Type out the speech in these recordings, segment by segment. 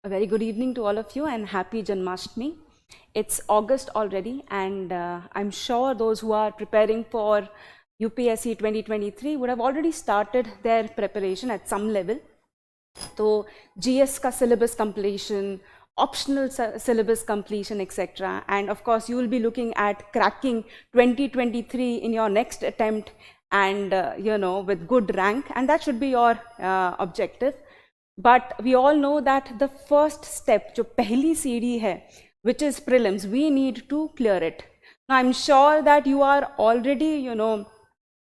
A very good evening to all of you and happy Janmashtami. It's August already, and I'm sure those who are preparing for UPSC 2023 would have already started their preparation at some level. So GS ka syllabus completion, optional syllabus completion, etc. And of course, you will be looking at cracking 2023 in your next attempt and with good rank, and that should be your objective. But we all know that the first step, जो पहली सीढ़ी है, which is prelims, we need to clear it. Now, I'm sure that you are already,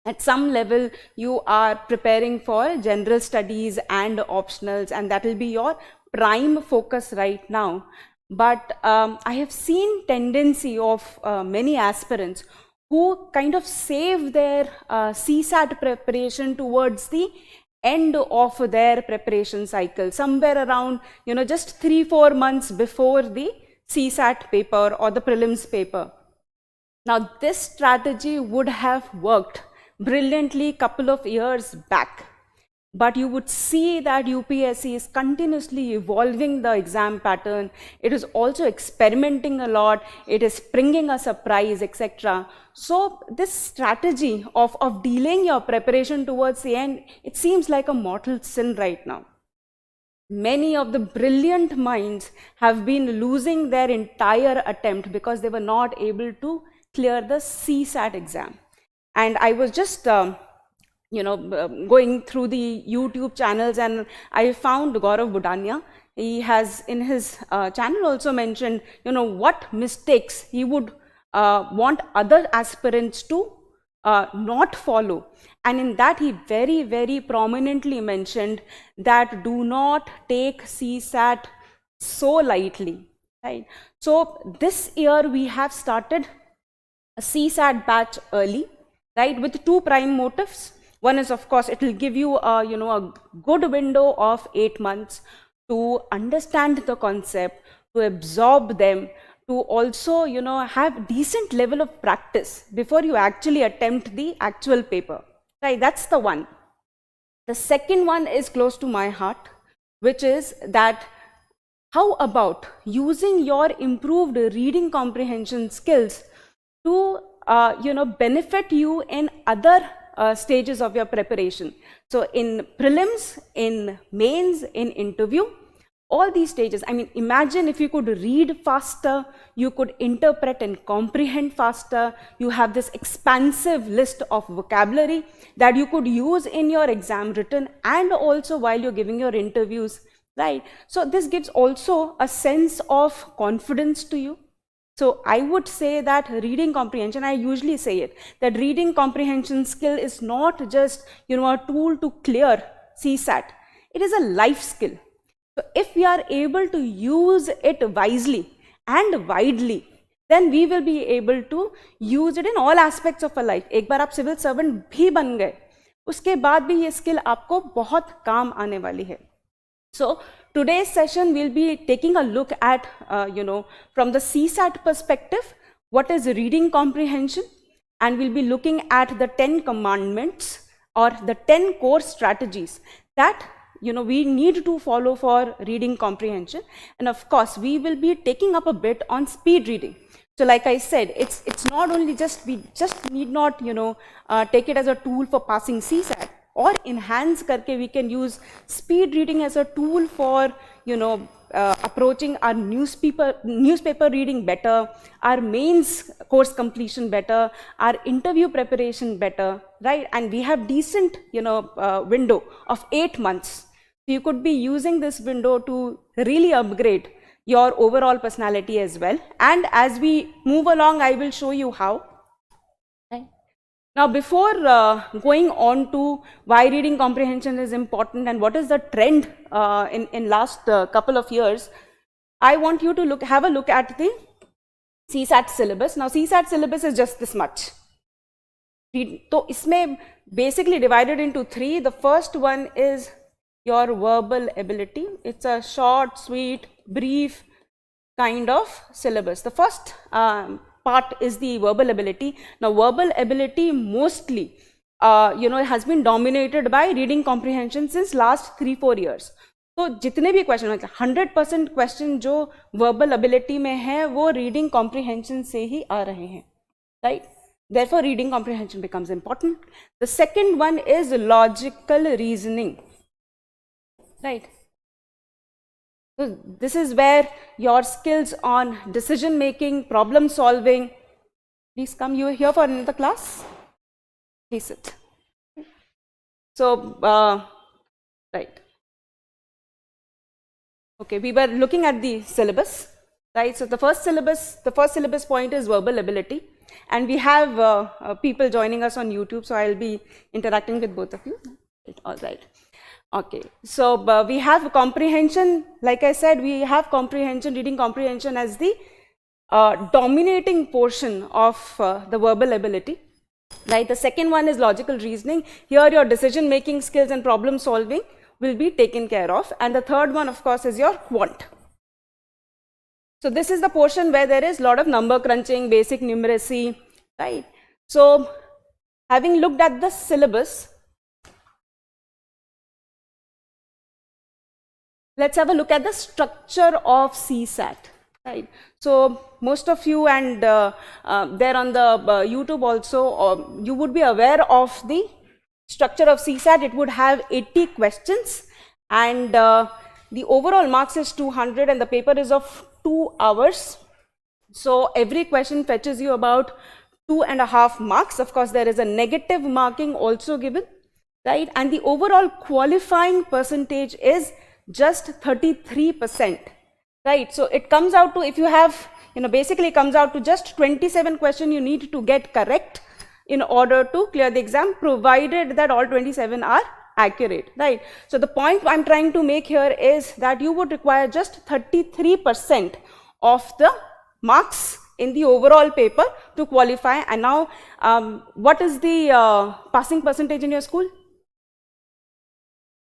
at some level, you are preparing for general studies and optionals, and that will be your prime focus right now. But I have seen tendency of many aspirants who kind of save their CSAT preparation towards the end of their preparation cycle, somewhere around, just 3-4 months before the CSAT paper or the prelims paper. Now, this strategy would have worked brilliantly couple of years back, but you would see that UPSC is continuously evolving the exam pattern. It is also experimenting a lot. It is bringing a surprise, etc. So this strategy of delaying your preparation towards the end, it seems like a mortal sin right now. Many of the brilliant minds have been losing their entire attempt because they were not able to clear the CSAT exam. And I was just going through the YouTube channels, and I found Gaurav Budania. He has in his channel also mentioned, what mistakes he would want other aspirants to not follow. And in that, he very, very prominently mentioned that do not take CSAT so lightly, right? So this year we have started a CSAT batch early, right, with two prime motives. One is, of course, it will give you a good window of 8 months to understand the concept, to absorb them, to also, have decent level of practice before you actually attempt the actual paper, right? That's the one. The second one is close to my heart, which is that how about using your improved reading comprehension skills to, benefit you in other stages of your preparation. So in prelims, in mains, in interview, all these stages, I mean, imagine if you could read faster, you could interpret and comprehend faster, you have this expansive list of vocabulary that you could use in your exam written and also while you're giving your interviews, right? So this gives also a sense of confidence to you. So I would say that reading comprehension, I usually say it, that reading comprehension skill is not just, a tool to clear CSAT. It is a life skill. So if we are able to use it wisely and widely, then we will be able to use it in all aspects of our life. एक बार आप civil servant भी बन गए, उसके बाद भी ये skill आपको बहुत काम आने वाली है. So today's session will be taking a look at, from the CSAT perspective, what is reading comprehension, and we'll be looking at the 10 commandments or the 10 core strategies that, we need to follow for reading comprehension. And of course, we will be taking up a bit on speed reading. So like I said, it's not only we just need not, take it as a tool for passing CSAT, or enhance karke we can use speed reading as a tool for, approaching our newspaper reading better, our mains course completion better, our interview preparation better, right? And we have decent, window of 8 months. So you could be using this window to really upgrade your overall personality as well. And as we move along, I will show you how. Now, before going on to why reading comprehension is important and what is the trend in last couple of years, I want you to have a look at the CSAT syllabus. Now, CSAT syllabus is just this much. So, isme basically divided into 3. The first one is your verbal ability. It's a short, sweet, brief kind of syllabus. The first part is the verbal ability. Now, verbal ability mostly, has been dominated by reading comprehension since last 3-4 years. तो जितने भी question मतलब 100% question जो verbal ability में है वो reading comprehension से ही आ रहे हैं, right? Therefore, reading comprehension becomes important. The second one is logical reasoning, right? So this is where your skills on decision making, problem solving. Please come. You are here for another class. Please sit. So, right. Okay, we were looking at the syllabus, right? So the first syllabus point is verbal ability. And we have people joining us on YouTube, so I'll be interacting with both of you. All right. Okay. So we have comprehension. Like I said, we have comprehension, reading comprehension as the dominating portion of the verbal ability. Right. The second one is logical reasoning. Here, your decision-making skills and problem solving will be taken care of. And the third one, of course, is your quant. So this is the portion where there is a lot of number crunching, basic numeracy, right? So having looked at the syllabus, let's have a look at the structure of CSAT, right? So most of you and there on the YouTube also, you would be aware of the structure of CSAT. It would have 80 questions and the overall marks is 200 and the paper is of 2 hours. So every question fetches you about 2.5 marks. Of course, there is a negative marking also given, right? And the overall qualifying percentage is just 33%, right? So it comes out to, if you have, basically it comes out to just 27 questions you need to get correct in order to clear the exam, provided that all 27 are accurate, right? So the point I'm trying to make here is that you would require just 33% of the marks in the overall paper to qualify. And now, what is the passing percentage in your school?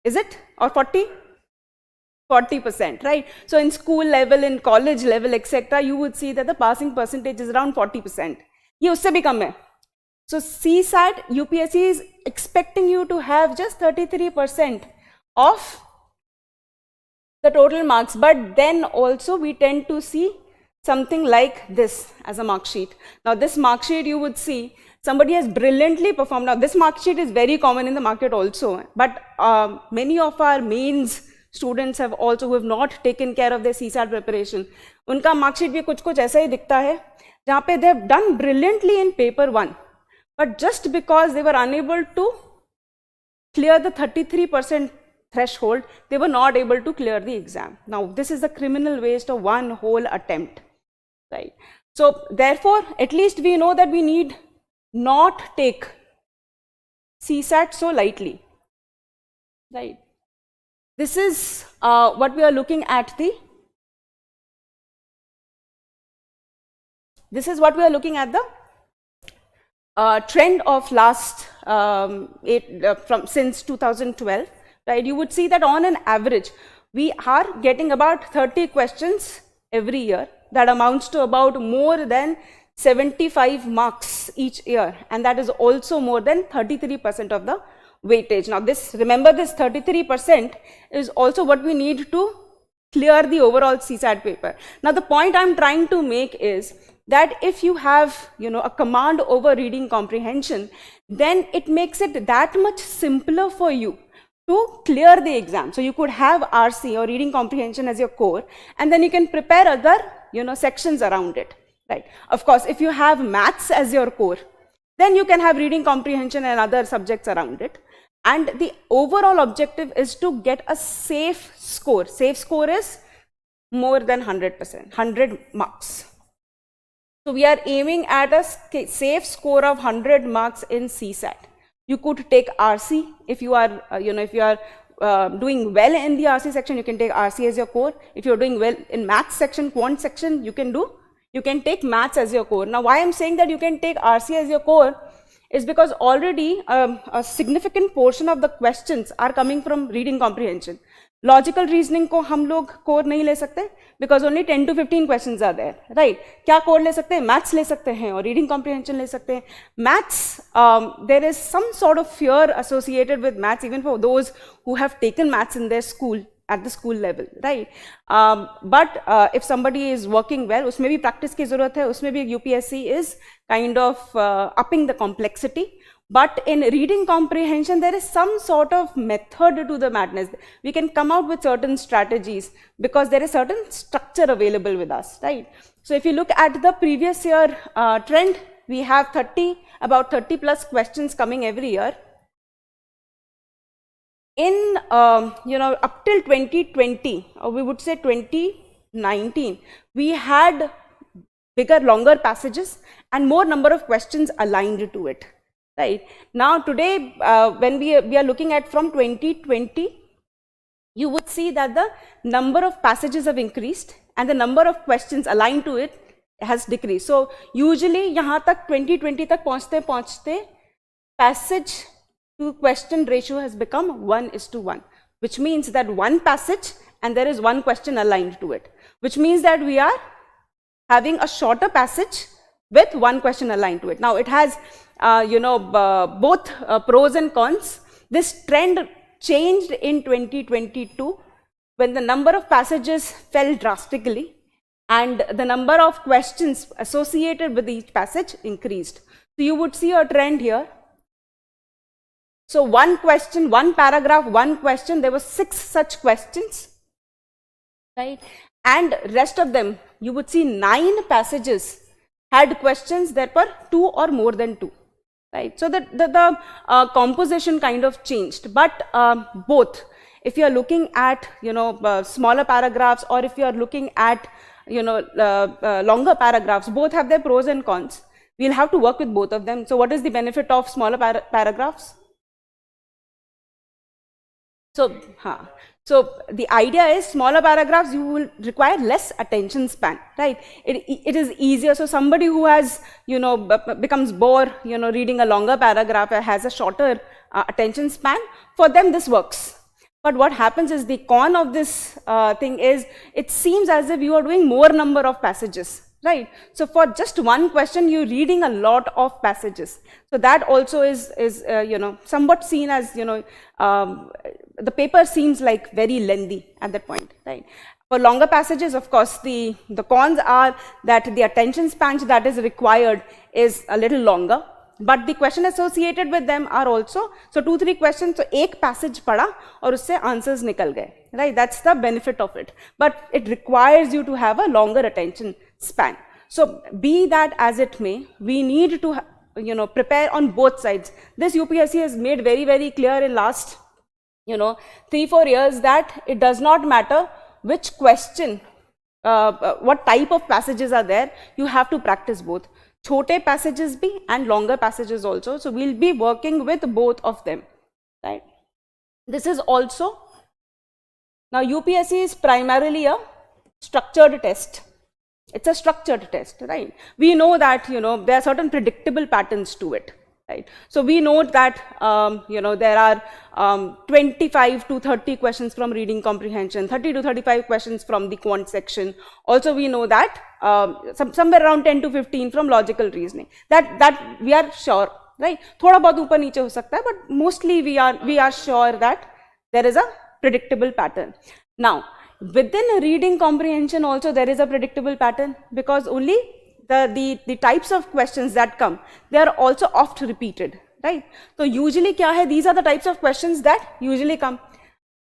Is it or 40? 40%, right? So in school level, in college level, etc., you would see that the passing percentage is around 40%. ये उससे भी कम है. So CSAT, UPSC is expecting you to have just 33% of the total marks, but then also we tend to see something like this as a mark sheet. Now this mark sheet you would see somebody has brilliantly performed. Now this mark sheet is very common in the market also, but many of our mains students have also who have not taken care of their CSAT preparation. उनका mark sheet भी कुछ ऐसा ही दिखता है, जहाँ पे they have done brilliantly in paper 1. But just because they were unable to clear the 33% threshold, they were not able to clear the exam. Now, this is the criminal waste of one whole attempt, right? So, therefore, at least we know that we need not take CSAT so lightly, right? This is what we are looking at the. This is what we are looking at the. Trend of last since 2012, right? You would see that on an average, we are getting about 30 questions every year. That amounts to about more than 75 marks each year, and that is also more than 33% of the weightage. Now, remember this 33% is also what we need to clear the overall CSAT paper. Now, the point I'm trying to make is that if you have, a command over reading comprehension, then it makes it that much simpler for you to clear the exam. So you could have RC or reading comprehension as your core, and then you can prepare other, sections around it, right? Of course, if you have maths as your core, then you can have reading comprehension and other subjects around it. And the overall objective is to get a safe score. Safe score is more than 100%, 100 marks. So we are aiming at a safe score of 100 marks in CSAT. You could take RC if you are, if you are doing well in the RC section, you can take RC as your core. If you're doing well in maths section, quant section, you can take maths as your core. Now, why I'm saying that you can take RC as your core is because already a significant portion of the questions are coming from reading comprehension. Logical reasoning को हम लोग core नहीं ले सकते because only 10 to 15 questions are there, right? क्या core ले सकते हैं? Maths ले सकते हैं और reading comprehension ले सकते हैं. Maths, there is some sort of fear associated with maths even for those who have taken maths in their school at the school level, right? But if somebody is working well, उसमें भी practice की ज़रूरत है, उसमें भी UPSC is kind of upping the complexity. But in reading comprehension, there is some sort of method to the madness. We can come out with certain strategies because there is certain structure available with us, right? So if you look at the previous year trend, we have about 30 plus questions coming every year. In, up till 2020, or we would say 2019, we had bigger, longer passages and more number of questions aligned to it. Right now, today, when we are looking at from 2020, you would see that the number of passages have increased and the number of questions aligned to it has decreased. So usually, यहाँ तक 2020 तक पहुँचते passage to question ratio has become 1:1, which means that one passage and there is one question aligned to it, which means that we are having a shorter passage with one question aligned to it. Now it has both pros and cons. This trend changed in 2022 when the number of passages fell drastically and the number of questions associated with each passage increased. So you would see a trend here. So one question, one paragraph, one question, there were 6 such questions, right? And rest of them, you would see 9 passages had questions that were 2 or more than 2. Right, so the composition kind of changed, but both, if you are looking at smaller paragraphs or if you are looking at longer paragraphs, both have their pros and cons. We'll have to work with both of them. So what is the benefit of smaller paragraphs? So the idea is smaller paragraphs, you will require less attention span, right? It is easier. So somebody who has, becomes bored, reading a longer paragraph, has a shorter attention span, for them this works. But what happens is the con of this thing is, it seems as if you are doing more number of passages, right? So for just one question, you're reading a lot of passages. So that also is somewhat seen as, the paper seems like very lengthy at that point, right? For longer passages, of course, the cons are that the attention span that is required is a little longer, but the question associated with them are also, so 2-3 questions, so एक passage पढ़ा और उससे answers निकल गए, right? That's the benefit of it, but it requires you to have a longer attention span. So be that as it may, we need to prepare on both sides. This UPSC has made very, very clear in last 3-4 years that it does not matter which question, what type of passages are there, you have to practice both. Chote passages bhi and longer passages also. So we'll be working with both of them, right? This is also, now UPSC is primarily a structured test. It's a structured test, right? We know that, there are certain predictable patterns to it. Right. So we note that there are 25 to 30 questions from reading comprehension, 30 to 35 questions from the quant section. Also we know that somewhere around 10 to 15 from logical reasoning. That we are sure, right? Thoda bahut upar niche ho sakta hai, but mostly we are sure that there is a predictable pattern. Now within reading comprehension also there is a predictable pattern, because only the types of questions that come, they are also oft repeated, right? So usually kya hai, these are the types of questions that usually come.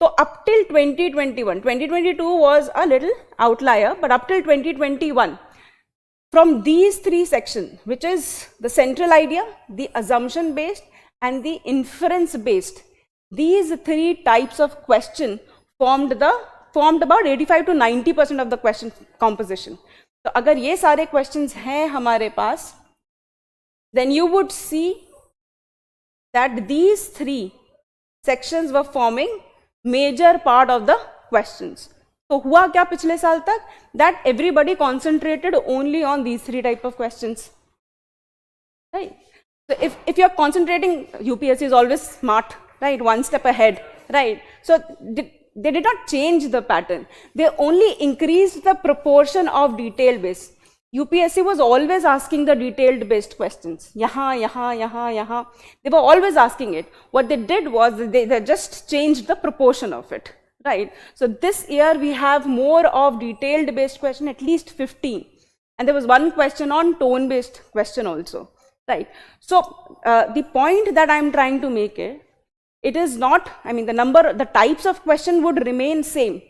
So up till 2021, 2022 was a little outlier, but up till 2021, from these 3 sections, which is the central idea, the assumption based and the inference based, these 3 types of question formed about 85 to 90% of the question composition. तो अगर ये सारे questions हैं हमारे पास, then you would see that these 3 sections were forming major part of the questions. तो हुआ क्या पिछले साल तक? That everybody concentrated only on these 3 type of questions, right? So if you are concentrating, UPSC is always smart, right? One step ahead, right? So they did not change the pattern. They only increased the proportion of detail based. UPSC was always asking the detailed based questions. Yahan. They were always asking it. What they did was they just changed the proportion of it, right? So this year we have more of detailed based question, at least 15. And there was one question on tone based question also, right? So the point that I'm trying to make it is not, I mean, the types of question would remain same,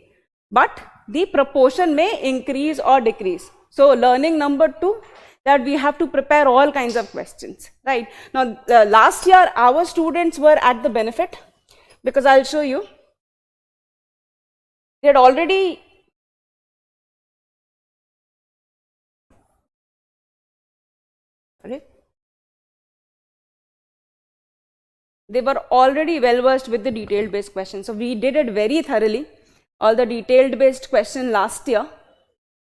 but the proportion may increase or decrease. So learning number 2, that we have to prepare all kinds of questions, right? Now, last year our students were at the benefit, because I'll show you. They had already they were already well versed with the detailed based questions. So we did it very thoroughly, all the detailed based question last year,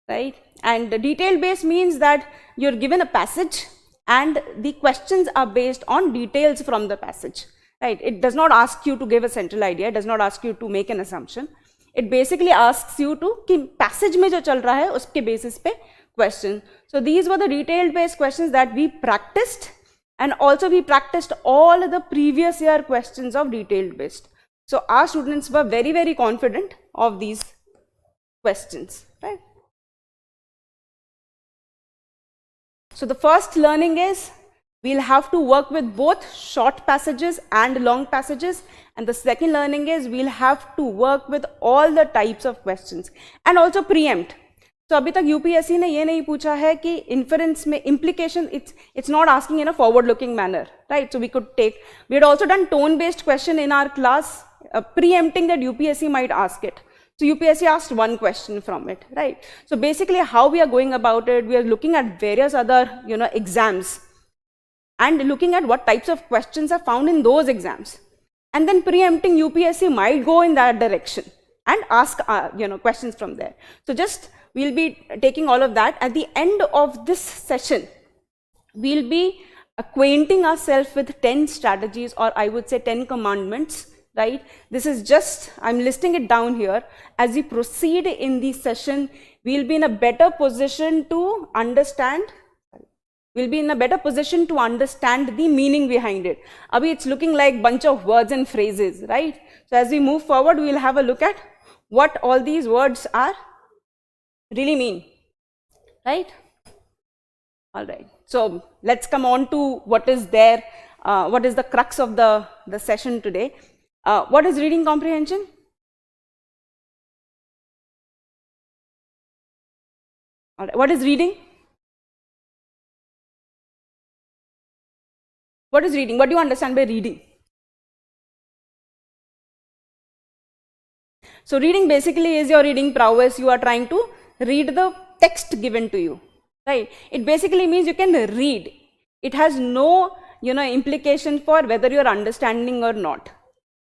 right? And the detailed based means that you're given a passage and the questions are based on details from the passage, right? It does not ask you to give a central idea, it does not ask you to make an assumption. It basically asks you to कि passage में जो चल रहा है उसके basis पे question. So these were the detailed based questions that we practiced, and also we practiced all the previous year questions of detailed based. So our students were very, very confident of these questions, right? So the first learning is we'll have to work with both short passages and long passages, and the second learning is we'll have to work with all the types of questions and also preempt. So अभी तक UPSC ने ये नहीं पूछा है कि inference में implication, it's not asking in a forward looking manner, right? So we had also done tone based question in our class, preempting that UPSC might ask it. So UPSC asked one question from it, right? So basically how we are going about it, we are looking at various other, exams and looking at what types of questions are found in those exams. And then preempting UPSC might go in that direction and ask, questions from there. So we'll be taking all of that. At the end of this session, we'll be acquainting ourselves with 10 strategies, or I would say 10 commandments, right? This is just, I'm listing it down here. As we proceed in the session, we'll be in a better position to understand the meaning behind it. Abhi it's looking like bunch of words and phrases, right? So as we move forward, we'll have a look at what all these words are really mean, right? All right. So let's come on to what is there, what is the crux of the session today. What is reading comprehension? All right. What is reading? What is reading? What do you understand by reading? So reading basically is your reading prowess. You are trying to read the text given to you, right? It basically means you can read. It has no, implication for whether you are understanding or not.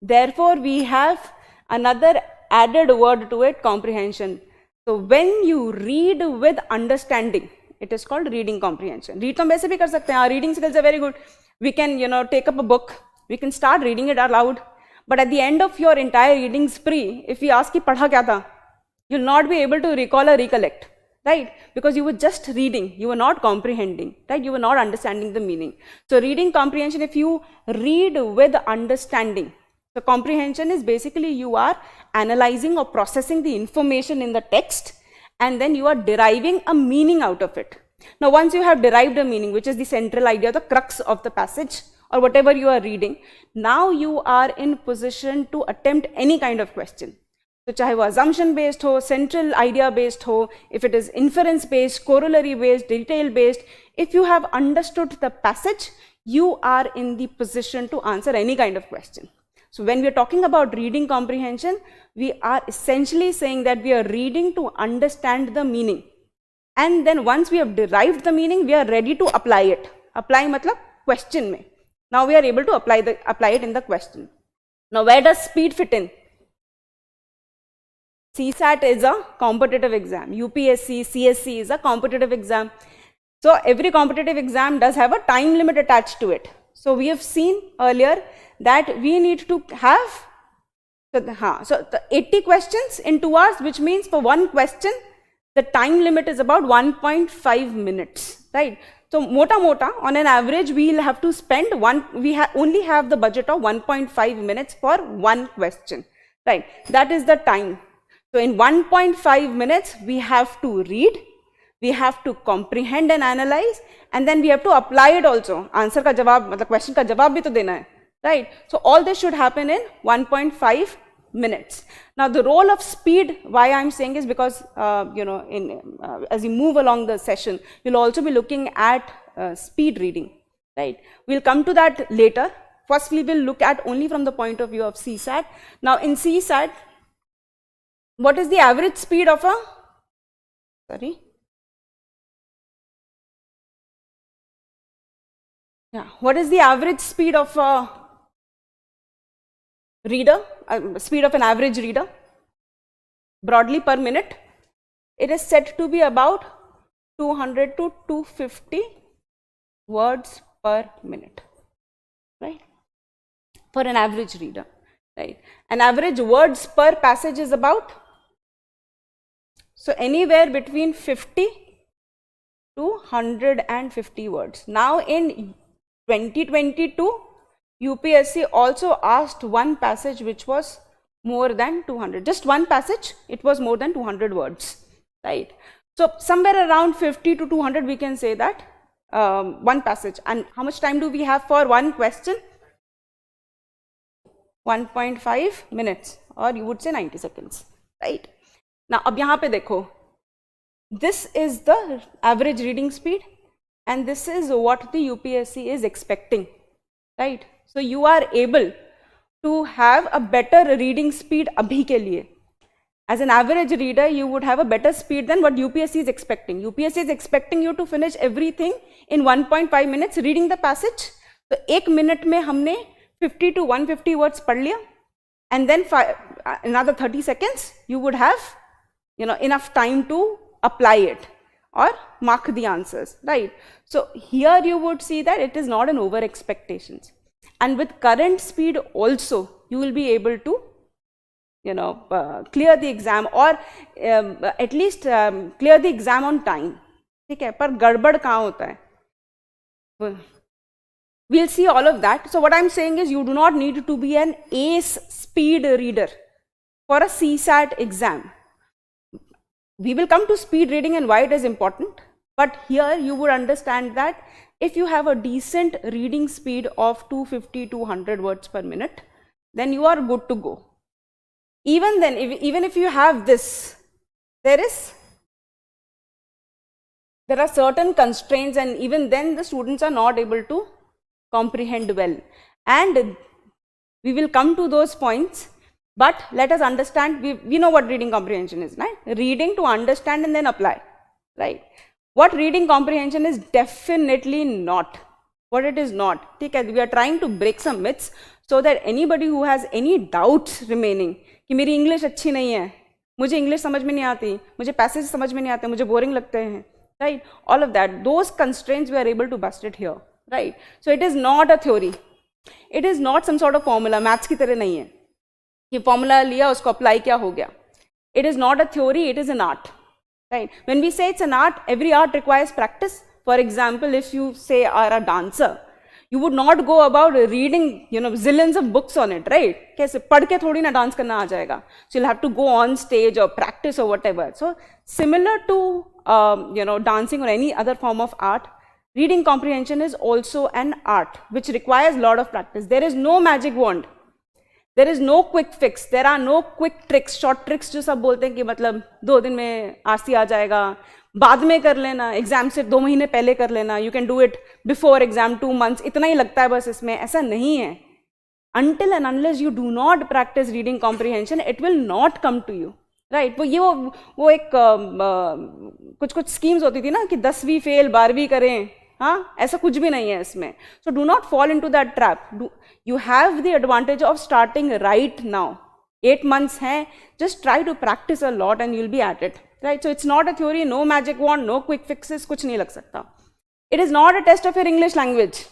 Therefore, we have another added word to it, comprehension. So when you read with understanding, it is called reading comprehension. Read तो हम वैसे भी कर सकते हैं. Our reading skills are very good. We can, take up a book. We can start reading it aloud. But at the end of your entire reading spree, if we ask कि पढ़ा क्या था, you'll not be able to recall or recollect, right? Because you were just reading, you were not comprehending, right? You were not understanding the meaning. So reading comprehension, if you read with understanding, so comprehension is basically you are analyzing or processing the information in the text, and then you are deriving a meaning out of it. Now, once you have derived a meaning, which is the central idea, the crux of the passage or whatever you are reading, now you are in position to attempt any kind of question. So चाहे वो assumption based हो, central idea based हो, if it is inference based, corollary based, detail based, if you have understood the passage, you are in the position to answer any kind of question. So when we are talking about reading comprehension, we are essentially saying that we are reading to understand the meaning. And then once we have derived the meaning, we are ready to apply it. Apply matlab question mein. Now we are able to apply it in the question. Now where does speed fit in? CSAT is a competitive exam. UPSC, CSC is a competitive exam. So every competitive exam does have a time limit attached to it. So we have seen earlier that we need to have, so the 80 questions in 2 hours, which means for one question, the time limit is about 1.5 minutes, right? So mota, on an average, we'll have to spend only have the budget of 1.5 minutes for one question. right? That is the time. So in 1.5 minutes, we have to read, we have to comprehend and analyze, and then we have to apply it also. Answer ka jawab, matlab question ka jawab bhi to dena hai, right? So all this should happen in 1.5 minutes. Now the role of speed, why I'm saying is because, as you move along the session, you'll also be looking at speed reading, right? We'll come to that later. First, we will look at only from the point of view of CSAT. Now in CSAT, what is the average speed of a, what is the average speed of a reader, speed of an average reader? Broadly per minute, it is said to be about 200 to 250 words per minute, right? For an average reader, right? An average words per passage is about, so anywhere between 50 to 150 words. Now in 2022, UPSC also asked one passage which was more than 200, just one passage, it was more than 200 words, right? So somewhere around 50 to 200 we can say that one passage. And how much time do we have for one question? 1.5 minutes, or you would say 90 seconds, right? Now ab yahan pe dekho, this is the average reading speed and this is what the UPSC is expecting, right? So you are able to have a better reading speed abhi ke liye. As an average reader, you would have a better speed than what UPSC is expecting. UPSC is expecting you to finish everything in 1.5 minutes reading the passage. So 1 minute mein humne 50 to 150 words pad liya, and then another 30 seconds you would have enough time to apply it or mark the answers, right? So here you would see that it is not an over expectations, and with current speed also you will be able to clear the exam, or at least clear the exam on time, ठीक है? पर गड़बड़ कहाँ होता है? We'll see all of that. So what I'm saying is you do not need to be an ace speed reader for a CSAT exam. We will come to speed reading and why it is important, but here you would understand that if you have a decent reading speed of 250 to 100 words per minute, then you are good to go. Even then, even if you have this, there are certain constraints, and even then the students are not able to comprehend well, and we will come to those points. But let us understand, we know what reading comprehension is, right? Reading to understand and then apply, right? What reading comprehension is definitely not, what it is not. We are trying to break some myths so that anybody who has any doubts remaining कि मेरी English अच्छी नहीं है, मुझे English समझ में नहीं आती, मुझे पैसेज समझ में नहीं आते, मुझे बोरिंग लगते हैं, right? All of that, those constraints we are able to bust it here, right? So it is not a theory, it is not some sort of formula. Maths की तरह नहीं है कि फॉर्मूला लिया उसको अप्लाई किया हो गया. It is not a theory, it is an art, right? When we say it's an art, every art requires practice. For example, if you say are a dancer, you would not go about reading zillions of books on it, right? कैसे पढ़ के थोड़ी ना dance करना आ जाएगा. So you'll have to go on stage or practice or whatever. So similar to dancing or any other form of art, reading comprehension is also an art which requires a lot of practice. There is no magic wand, there is no quick fix, there are no quick tricks, short tricks जो सब बोलते हैं कि मतलब 2 दिन में RC आ जाएगा, बाद में कर लेना, एग्जाम से 2 महीने पहले कर लेना, you can do it before exam 2 months, इतना ही लगता है बस इसमें. ऐसा नहीं है. Until and unless you do not practice reading comprehension, it will not come to you, right? वो एक कुछ स्कीम्स होती थी ना कि 10वीं फेल 12वीं करें, हाँ, ऐसा कुछ भी नहीं है इसमें. So do not fall into that trap. You have the advantage of starting right now. 8 months हैं, just try to practice a lot and you'll be at it, right? So it's not a theory, no magic wand, no quick fixes, कुछ नहीं लग सकता. It is not a test of your English language.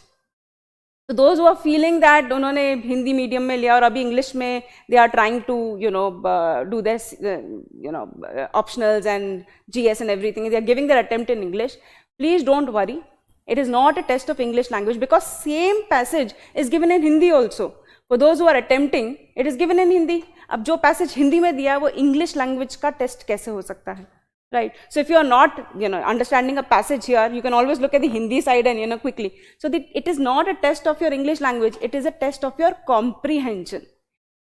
So those who are feeling that उन्होंने Hindi medium में लिया और अभी English में they are trying to do this optionals and GS and everything, they are giving their attempt in English, please don't worry. It is not a test of English language because same passage is given in Hindi also. For those who are attempting, it is given in Hindi. अब जो passage Hindi में दिया है वो English language का test कैसे हो सकता है, right? So if you are not, understanding a passage here, you can always look at the Hindi side and, quickly. So it is not a test of your English language, it is a test of your comprehension.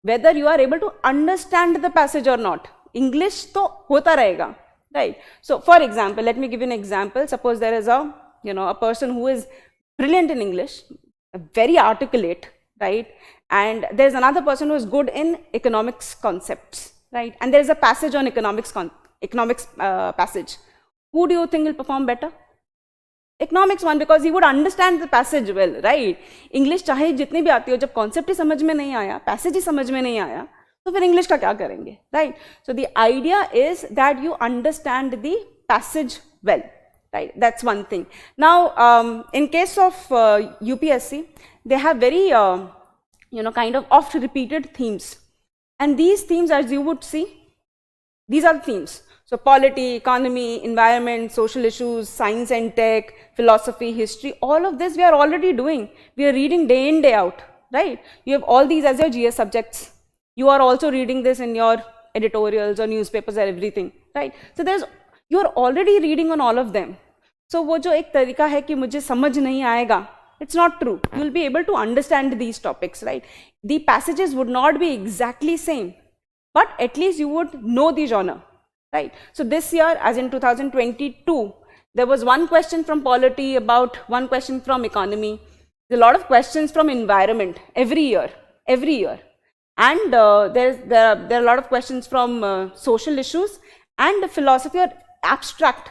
Whether you are able to understand the passage or not. English to hota rahega, right? So for example, let me give you an example. Suppose there is a person who is brilliant in English, very articulate, right? And there is another person who is good in economics concepts, right? And there is a passage on economics passage. Who do you think will perform better? Economics one, because he would understand the passage well, right? English चाहे जितनी भी आती हो, जब concept ही समझ में नहीं आया, passage ही समझ में नहीं आया, तो फिर English का क्या करेंगे, right? So the idea is that you understand the passage well, right? That's one thing. Now, in case of UPSC, they have very, kind of oft repeated themes. And these themes, as you would see, these are the themes. So polity, economy, environment, social issues, science and tech, philosophy, history, all of this we are already doing. We are reading day in, day out, right? You have all these as your GS subjects. You are also reading this in your editorials or newspapers or everything, right? So you are already reading on all of them. So वो जो एक तरीका है कि मुझे समझ नहीं आएगा, it's not true. You will be able to understand these topics, right? The passages would not be exactly same, but at least you would know the genre. Right. So this year, as in 2022, there was one question from polity, about one question from economy, a lot of questions from environment every year, and there are a lot of questions from social issues and philosophy or abstract.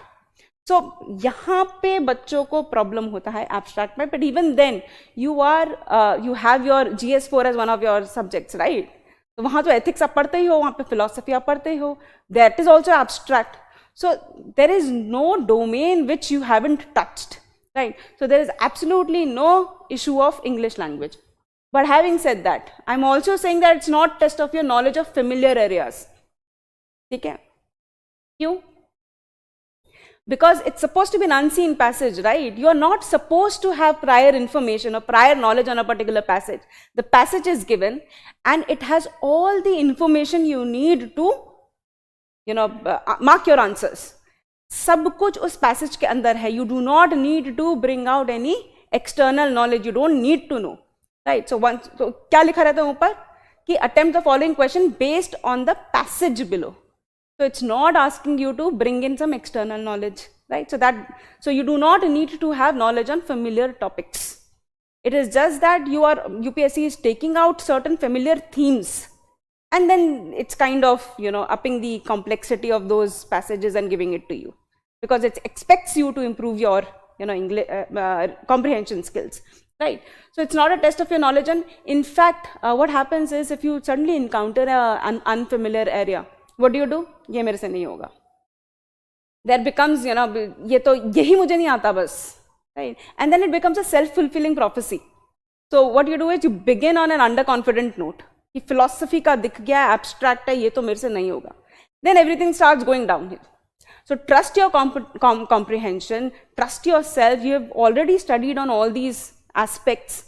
So यहाँ पे बच्चों को problem होता है abstract में, but even then you have your GS4 as one of your subjects, right? तो वहाँ तो ethics आप पढ़ते ही हो, वहाँ पे philosophy आप पढ़ते ही हो, that is also abstract. So there is no domain which you haven't touched, right? So there is absolutely no issue of English language. But having said that, I'm also saying that it's not test of your knowledge of familiar areas. ठीक है? क्यों? Because it's supposed to be an unseen passage, right? You are not supposed to have prior information or prior knowledge on a particular passage. The passage is given and it has all the information you need to, mark your answers. सब कुछ उस passage के अंदर है. You do not need to bring out any external knowledge. You don't need to know, right? So क्या लिखा रहता है ऊपर? कि attempt the following question based on the passage below. So it's not asking you to bring in some external knowledge, right? So you do not need to have knowledge on familiar topics. It is just that UPSC is taking out certain familiar themes, and then it's kind of, upping the complexity of those passages and giving it to you, because it expects you to improve your, English comprehension skills, right? So it's not a test of your knowledge. And in fact, what happens is, if you suddenly encounter an unfamiliar area, what do? ये मेरे से नहीं होगा. There becomes, यही मुझे नहीं आता बस, right? And then it becomes a self-fulfilling prophecy. So what you do is you begin on an underconfident note. कि philosophy का दिख गया, abstract है, ये तो मेरे से नहीं होगा. Then everything starts going downhill. So trust your comprehension, trust yourself. You have already studied on all these aspects.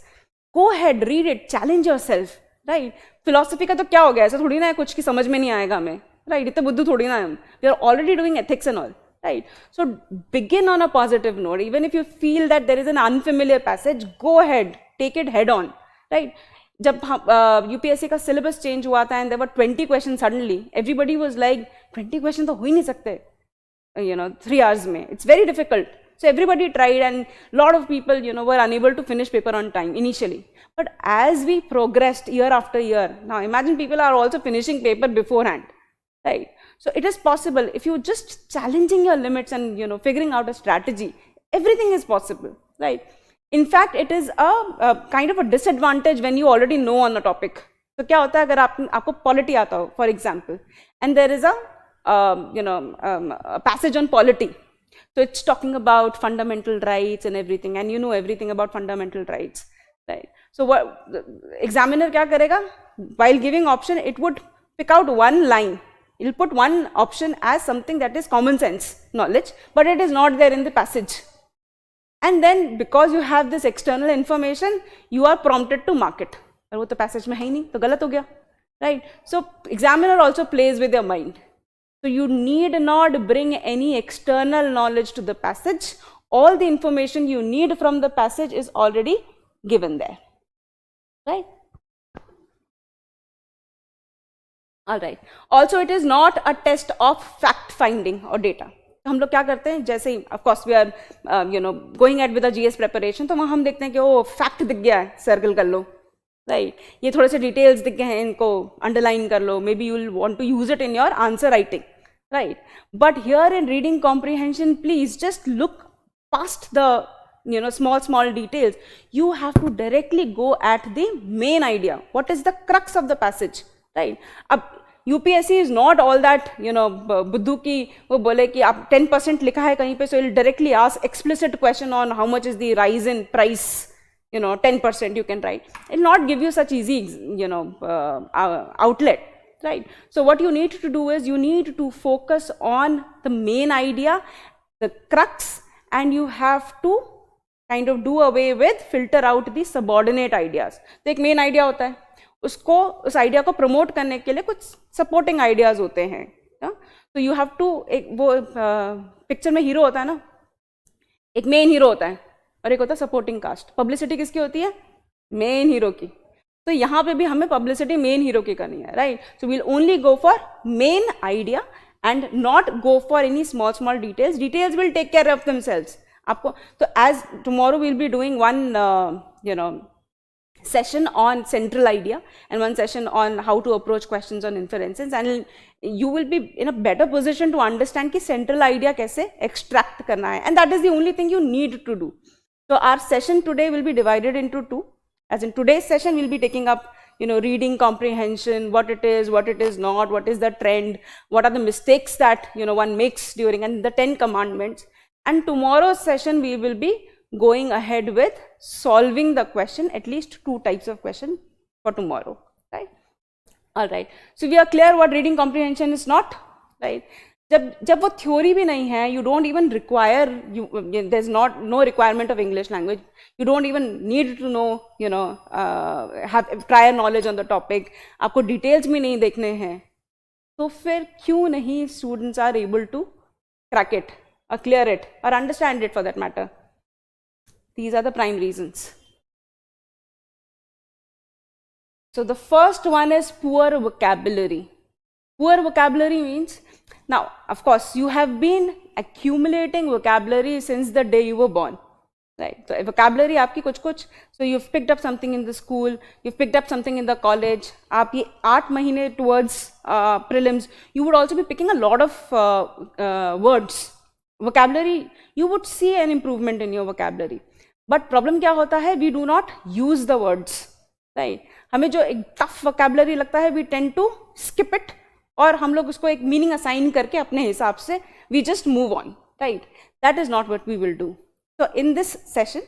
Go ahead, read it, challenge yourself, right? Philosophy का तो क्या हो गया, ऐसा थोड़ी ना है कुछ की समझ में नहीं आएगा हमें, right? इतने बुद्धू थोड़ी ना हम. We are already doing ethics and all, right? So begin on a positive note. Even if you feel that there is an unfamiliar passage, go ahead, take it head on, right? जब UPSC का syllabus change हुआ था and there were 20 questions suddenly, everybody was like, 20 questions तो हो ही नहीं सकते, 3 hours में. It's very difficult. So everybody tried, and a lot of people, were unable to finish paper on time initially. But as we progressed year after year, now imagine people are also finishing paper beforehand, right? So it is possible if you just challenging your limits and, figuring out a strategy, everything is possible, right? In fact, it is a kind of a disadvantage when you already know on the topic. So क्या होता है अगर आपको polity आता हो, for example, and there is a passage on polity. So it's talking about fundamental rights and everything, and you know everything about fundamental rights, right? So what examiner क्या करेगा? While giving option, it would pick out one line. It will put one option as something that is common sense knowledge, but it is not there in the passage. And then because you have this external information, you are prompted to mark it. पर वो तो passage में है ही नहीं, तो गलत हो गया, right? So examiner also plays with your mind. So you need not bring any external knowledge to the passage. All the information you need from the passage is already given there, right? All right. Also, it is not a test of fact finding or data. हम लोग क्या करते हैं, जैसे ही of course we are going ahead with the GS preparation, तो वहाँ हम देखते हैं कि वो fact दिख गया है, circle कर लो, right? ये थोड़े से details दिख गए हैं, इनको underline कर लो. Maybe you will want to use it in your answer writing, right? But here in reading comprehension, please just look past the small details. You have to directly go at the main idea. What is the crux of the passage, right? अब UPSC is not all that बुद्धू की वो बोले कि आप 10% लिखा है कहीं पे, so it'll directly ask explicit question on how much is the rise in price, 10% you can write. It'll not give you such easy outlet, right? So what you need to do is you need to focus on the main idea, the crux, and you have to kind of do away with, filter out the subordinate ideas. तो एक main idea होता है, उसको उस idea को promote करने के लिए कुछ सपोर्टिंग आइडियाज होते हैं. तो यू हैव टू, एक वो पिक्चर में हीरो होता है ना, एक मेन हीरो होता है और एक होता है सपोर्टिंग कास्ट. पब्लिसिटी किसकी होती है? मेन हीरो की. तो यहाँ पे भी हमें पब्लिसिटी मेन हीरो की करनी है, right? So we'll only go for main idea and not go for any small details. Details will take care of themselves. आपको तो as tomorrow will be doing one session on central idea and one session on how to approach questions on inferences, and you will be in a better position to understand कि central idea कैसे extract करना है, and that is the only thing you need to do. So our session today will be divided into two. As in today's session we'll be taking up reading comprehension, what it is not, what is the trend, what are the mistakes that one makes during, and the 10 commandments. And tomorrow's session we will be going ahead with solving the question, at least 2 types of question for tomorrow, right? All right. So we are clear what reading comprehension is not, right? जब वो theory भी नहीं है, you don't even require, there's no requirement of English language. You don't even need to know, have prior knowledge on the topic. आपको details भी नहीं देखने हैं. तो फिर क्यों नहीं students are able to crack it or clear it or understand it for that matter? These are the prime reasons. So the first one is poor vocabulary. Poor vocabulary means, now of course you have been accumulating vocabulary since the day you were born, right? So vocabulary आपकी कुछ, so you've picked up something in the school, you've picked up something in the college. आप ये 8 महीने towards prelims, you would also be picking a lot of words. Vocabulary, you would see an improvement in your vocabulary. But problem क्या होता है? We do not use the words, right? हमें जो एक tough vocabulary लगता है, we tend to skip it, और हम लोग उसको एक meaning assign करके अपने हिसाब से we just move on, right? That is not what we will do. So in this session,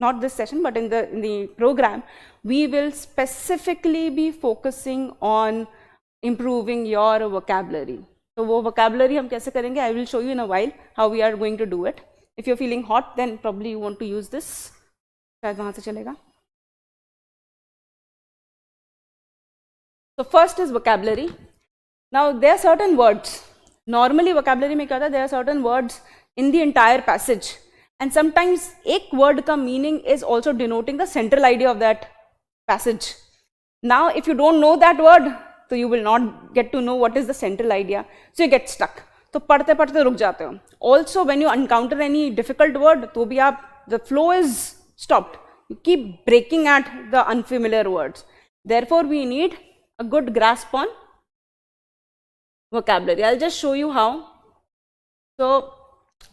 not this session, but in the program, we will specifically be focusing on improving your vocabulary. So वो vocabulary हम कैसे करेंगे? I will show you in a while how we are going to do it. If you're feeling hot, then probably you want to use this. शायद वहाँ से चलेगा. So first is vocabulary. Now there are certain words. Normally vocabulary में क्या होता है? There are certain words in the entire passage, and sometimes एक word का meaning is also denoting the central idea of that passage. Now if you don't know that word, so you will not get to know what is the central idea. So you get stuck. तो पढ़ते पढ़ते रुक जाते हो. Also when you encounter any difficult word, तो भी आप, the flow is stopped. You keep breaking at the unfamiliar words. Therefore we need a good grasp on vocabulary. I'll just show you how. So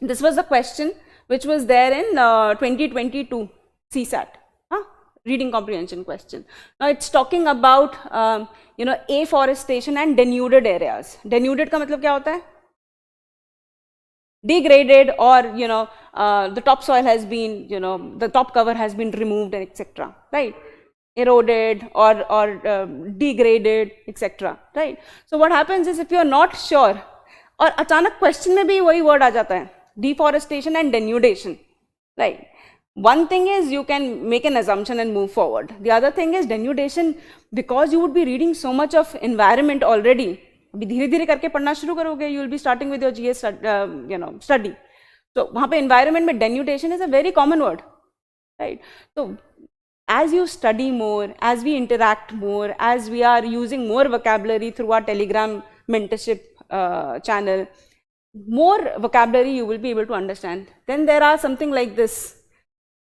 this was the question which was there in 2022 CSAT, reading comprehension question. Now it's talking about afforestation and denuded areas. Denuded का मतलब क्या होता है? Degraded, or the topsoil has been, the top cover has been removed, etc., right? Eroded or degraded, etc., right? So what happens is, if you are not sure, और अचानक question में भी वही word आ जाता है, deforestation and denudation, right? one thing is you can make an assumption and move forward. The other thing is denudation, because you would be reading so much of environment already. अभी धीरे धीरे करके पढ़ना शुरू करोगे, you will be starting with your GS study. So वहाँ पे environment में denudation is a very common word, right? So as you study more, as we interact more, as we are using more vocabulary through our Telegram mentorship channel, more vocabulary you will be able to understand. Then there are something like this.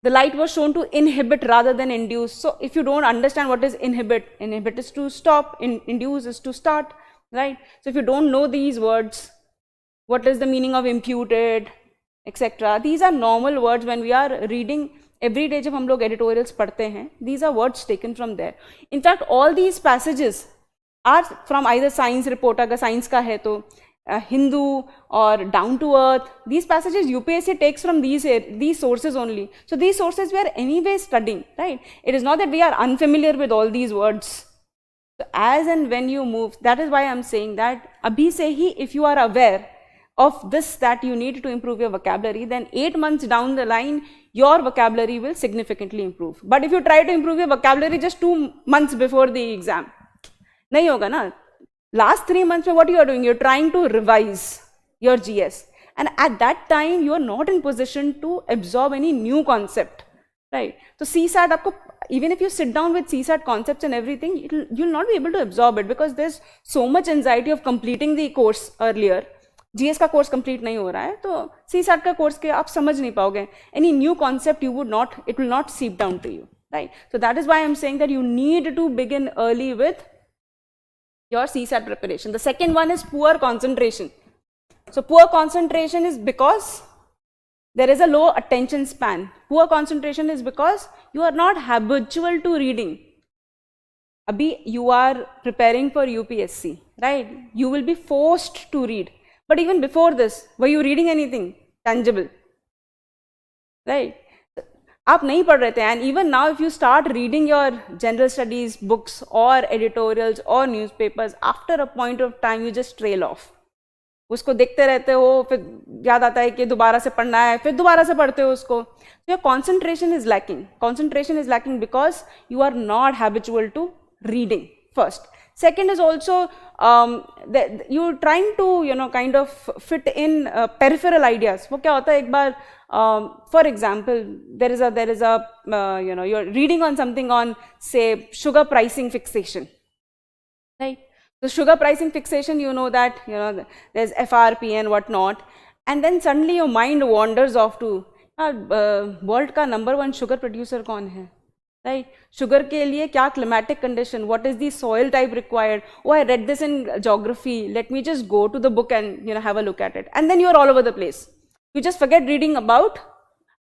The light was shown to inhibit rather than induce. So if you don't understand what is inhibit is to stop, induce is to start, right? So if you don't know these words, what is the meaning of imputed, etc. These are normal words when we are reading every day. जब हम लोग editorials पढ़ते हैं, these are words taken from there. In fact, all these passages are from either science report, अगर science का है तो Hindu or down to earth. These passages UPSC takes from these sources only. So these sources we are anyway studying, right? It is not that we are unfamiliar with all these words. So as and when you move, that is why I am saying that abhi se hi, if you are aware of this, that you need to improve your vocabulary, then 8 months down the line your vocabulary will significantly improve. But if you try to improve your vocabulary just 2 months before the exam, nahi hoga na. Last 3 months, what you are doing, you're trying to revise your GS. And at that time, you are not in position to absorb any new concept, right? So CSAT, even if you sit down with CSAT concepts and everything, you'll not be able to absorb it, because there's so much anxiety of completing the course earlier. GS का course complete नहीं हो रहा है, तो CSAT का course के आप समझ नहीं पाओगे. Any new concept it will not seep down to you, right? So that is why I'm saying that you need to begin early with your CSAT preparation. The second one is poor concentration. So poor concentration is because there is a low attention span. Poor concentration is because you are not habitual to reading. Abhi you are preparing for UPSC, right? You will be forced to read. But even before this, were you reading anything tangible, right? आप नहीं पढ़ रहे थे. And even now if you start reading your general studies books or editorials or newspapers, after a point of time you just trail off. उसको देखते रहते हो, फिर याद आता है कि दोबारा से पढ़ना है, फिर दोबारा से पढ़ते हो उसको. So your concentration is lacking. Concentration is lacking because you are not habitual to reading first. Second is also you're trying to kind of fit in peripheral ideas. वो क्या होता है, एक बार for example, there is a you're reading on something on, say, sugar pricing fixation, right? So sugar pricing fixation, you know that there's FRP and whatnot, and then suddenly your mind wanders off to world का number 1 sugar producer कौन है, right? Sugar के लिए क्या climatic condition, what is the soil type required? Oh, I read this in geography, let me just go to the book and have a look at it, and then you're all over the place. You just forget reading about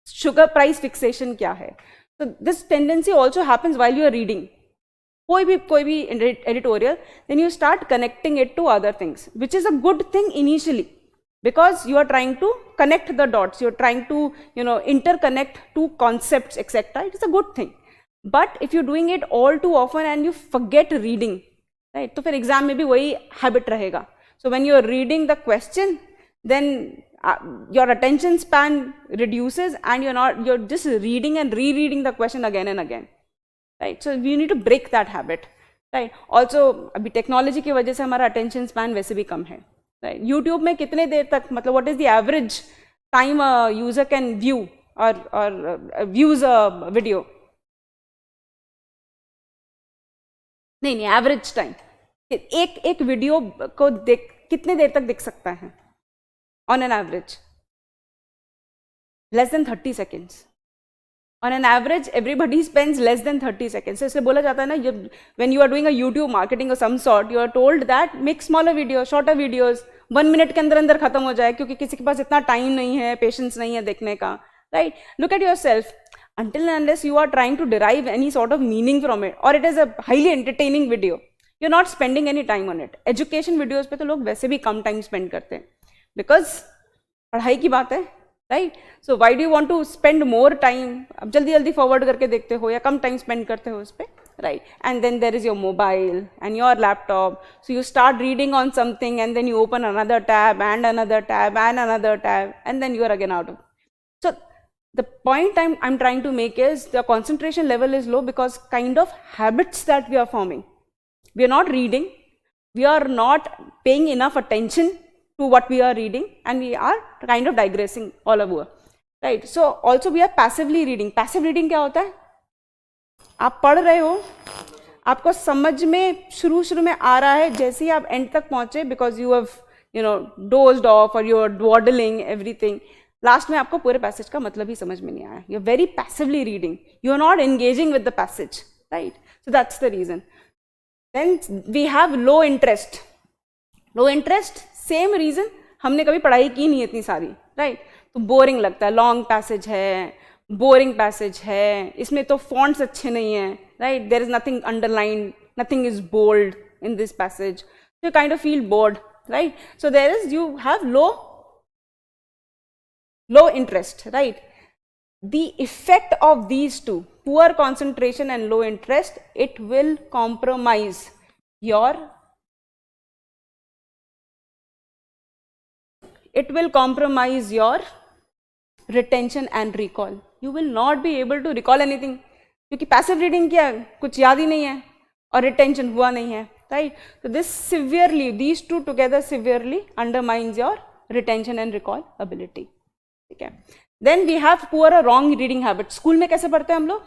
sugar price fixation kya hai. So this tendency also happens while you are reading. Koi bhi editorial, then you start connecting it to other things, which is a good thing initially, because you are trying to connect the dots, you are trying to interconnect two concepts, etc. It is a good thing. But if you're doing it all too often and you forget reading, right? So for exam mein bhi wahi habit rahega. So when you are reading the question, then your attention span reduces and you're just reading and rereading the question again and again, right? So we need to break that habit, right? Also abhi technology की वजह से हमारा attention span वैसे भी कम है, right? YouTube में कितने देर तक, मतलब what is the average time a user can view or views a video? नहीं, average time. एक वीडियो को कितने देर तक देख सकता है? On an average, less than 30 seconds. On an average, everybody spends less than 30 seconds. So इसलिए बोला जाता है ना, when you are doing a YouTube marketing of some sort, you are told that make smaller videos, shorter videos, 1 minute के अंदर खत्म हो जाए, क्योंकि किसी के पास इतना time नहीं है, patience नहीं है देखने का, right? Look at yourself. Until and unless you are trying to derive any sort of meaning from it, or it is a highly entertaining video, you're not spending any time on it. Education videos पे तो लोग वैसे भी कम time spend करते हैं, because पढ़ाई की बात है, right? So why do you want to spend more time? अब जल्दी जल्दी forward करके देखते हो या कम time spend करते हो उस पे, right? And then there is your mobile and your laptop. So you start reading on something and then you open another tab and another tab and another tab, and then you are again out of. So the point I'm trying to make is the concentration level is low because kind of habits that we are forming. We are not reading, we are not paying enough attention to what we are reading, and we are kind of digressing all over, right? So also we are passively reading. Passive reading क्या होता है? आप पढ़ रहे हो, आपको समझ में शुरू में आ रहा है, जैसे ही आप एंड तक पहुंचे because you have dozed off or you are dawdling everything, last में आपको पूरे पैसेज का मतलब ही समझ में नहीं आया. You are very passively reading, you are not engaging with the passage, right? So that's the reason. Then we have low interest. Low interest, same reason, हमने कभी पढ़ाई की नहीं इतनी सारी, राइट? तो बोरिंग लगता है, लॉन्ग पैसेज है, बोरिंग पैसेज है, इसमें तो फॉन्ट्स अच्छे नहीं हैं, right? There is nothing underline, nothing is bold in this passage, you kind of feel bored, right? So there is, you have low interest, right? The effect of these two, poor concentration and low interest, it will compromise your retention and recall. You will not be able to recall anything क्योंकि passive reading किया, कुछ याद ही नहीं है और retention हुआ नहीं है, right? So this severely, these two together severely undermines your retention and recall ability. ठीक है. Then we have poor a wrong reading habit. School में कैसे पढ़ते हैं हम लोग?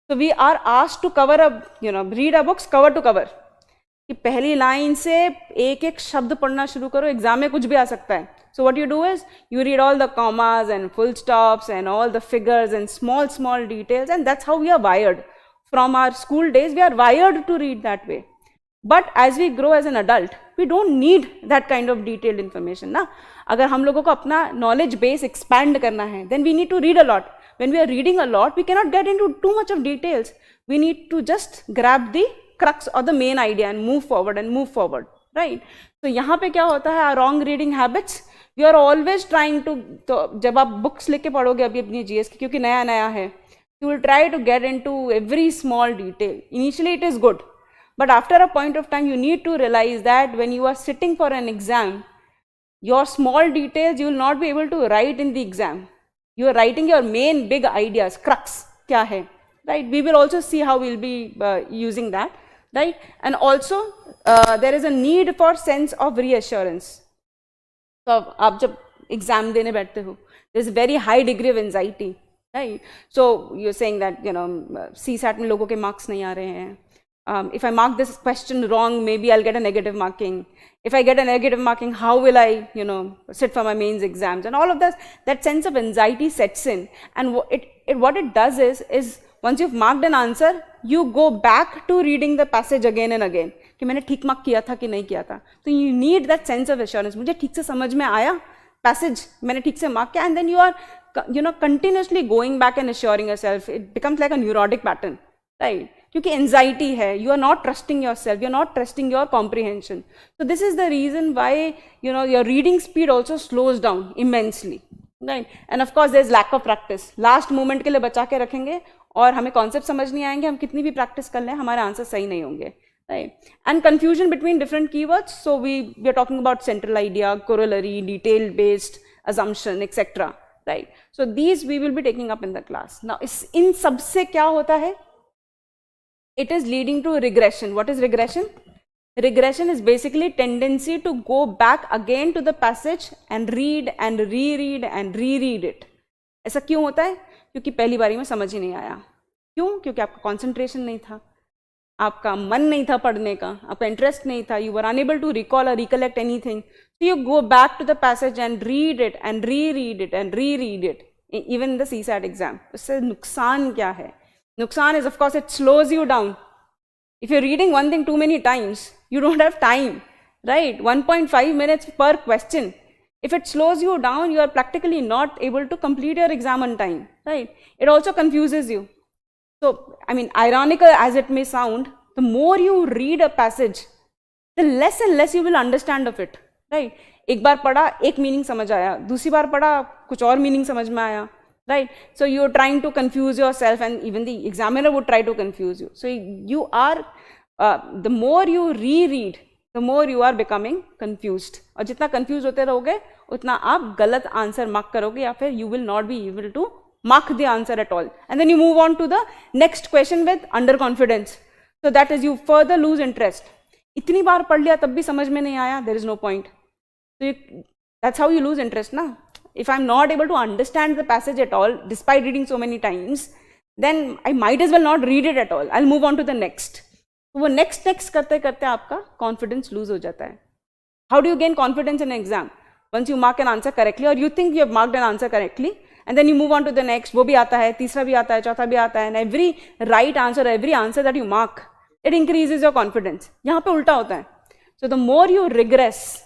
तो we are asked to cover a read a books cover to cover, कि पहली लाइन से एक एक शब्द पढ़ना शुरू करो, एग्जाम में कुछ भी आ सकता है. So what you do is you read all the commas and full stops and all the figures and small details, and that's how we are wired from our school days. We are wired to read that way. But as we grow as an adult, we don't need that kind of detailed information ना. अगर हम लोगों को अपना knowledge base expand करना है, then we need to read a lot. When we are reading a lot, we cannot get into too much of details. We need to just grab the crux or the main idea and move forward, right? So यहाँ पे क्या होता है, wrong reading habits. We are always trying to, तो जब आप books लेके पढ़ोगे अभी अपनी GS की, क्योंकि नया है, you will try to get into every small detail. Initially it is good. But after a point of time, you need to realize that when you are sitting for an exam, your small details you will not be able to write in the exam. You are writing your main big ideas, crux kya hai, right? We will also see how we will be using that, right? And also there is a need for sense of reassurance. So aap jab exam dene बैठते हो, there is a very high degree of anxiety, right? So you're saying that CSAT में लोगों के marks नहीं आ रहे हैं. If I mark this question wrong, maybe I'll get a negative marking. If I get a negative marking, how will I, sit for my mains exams? And all of that sense of anxiety sets in. And what it does is once you've marked an answer, you go back to reading the passage again and again. कि मैंने ठीक mark किया था कि नहीं किया था. So you need that sense of assurance. मुझे ठीक से समझ में आया passage, मैंने ठीक से mark किया, and then you are continuously going back and assuring yourself. It becomes like a neurotic pattern, right? क्योंकि एंजाइटी है, you are not trusting your self, you are not trusting your comprehension. So this is the reason why your reading speed also slows down immensely, right? And of course there is lack of practice. Last moment के लिए बचा के रखेंगे और हमें concept समझ नहीं आएंगे, हम कितनी भी प्रैक्टिस कर लें हमारे आंसर सही नहीं होंगे, right? And confusion between different keywords. So we are talking about central idea, corollary, detail based assumption, etc., right? So these we will be taking up in the class. Now in सबसे क्या होता है? It is leading to regression. What is regression? Regression is basically tendency to go back again to the passage and read and reread and reread it. ऐसा क्यों होता है? क्योंकि पहली बारी में समझ ही नहीं आया. क्यों? क्योंकि आपका concentration नहीं था, आपका मन नहीं था पढ़ने का, आपका इंटरेस्ट नहीं था, you were unable to recall or recollect anything. So you go back to the passage and read it and reread it and reread it. Even the CSAT exam. उससे नुकसान क्या है? Nuksan is, of course, it slows you down. If you're reading one thing too many times, you don't have time, right? 1.5 minutes per question. If it slows you down, you are practically not able to complete your exam on time, right? It also confuses you. So, I mean, ironical as it may sound, the more you read a passage, the less and less you will understand of it, right? एक बार पढ़ा, एक meaning समझ आया, दूसरी बार पढ़ा, कुछ और meaning समझ में आया. Right? So you're trying to confuse yourself, and even the examiner would try to confuse you. So you are, the more you reread, the more you are becoming confused. और जितना confused होते रहोगे, उतना आप गलत आंसर मार्क करोगे या फिर you will not be able to mark the answer at all, and then you move on to the next question with underconfidence. So that is, you further lose interest. इतनी बार पढ़ लिया तब भी समझ में नहीं आया, there is no point. So that's how you lose interest ना. If I'm not able to understand the passage at all, despite reading so many times, then I might as well not read it at all. I'll move on to the next. वो next करते करते आपका confidence lose हो जाता है. How do you gain confidence in an exam? Once you mark an answer correctly, or you think you have marked an answer correctly, and then you move on to the next. वो भी आता है, तीसरा भी आता है, चौथा भी आता है, and every right answer, every answer that you mark, it increases your confidence. यहाँ पे उल्टा होता है. So the more you regress,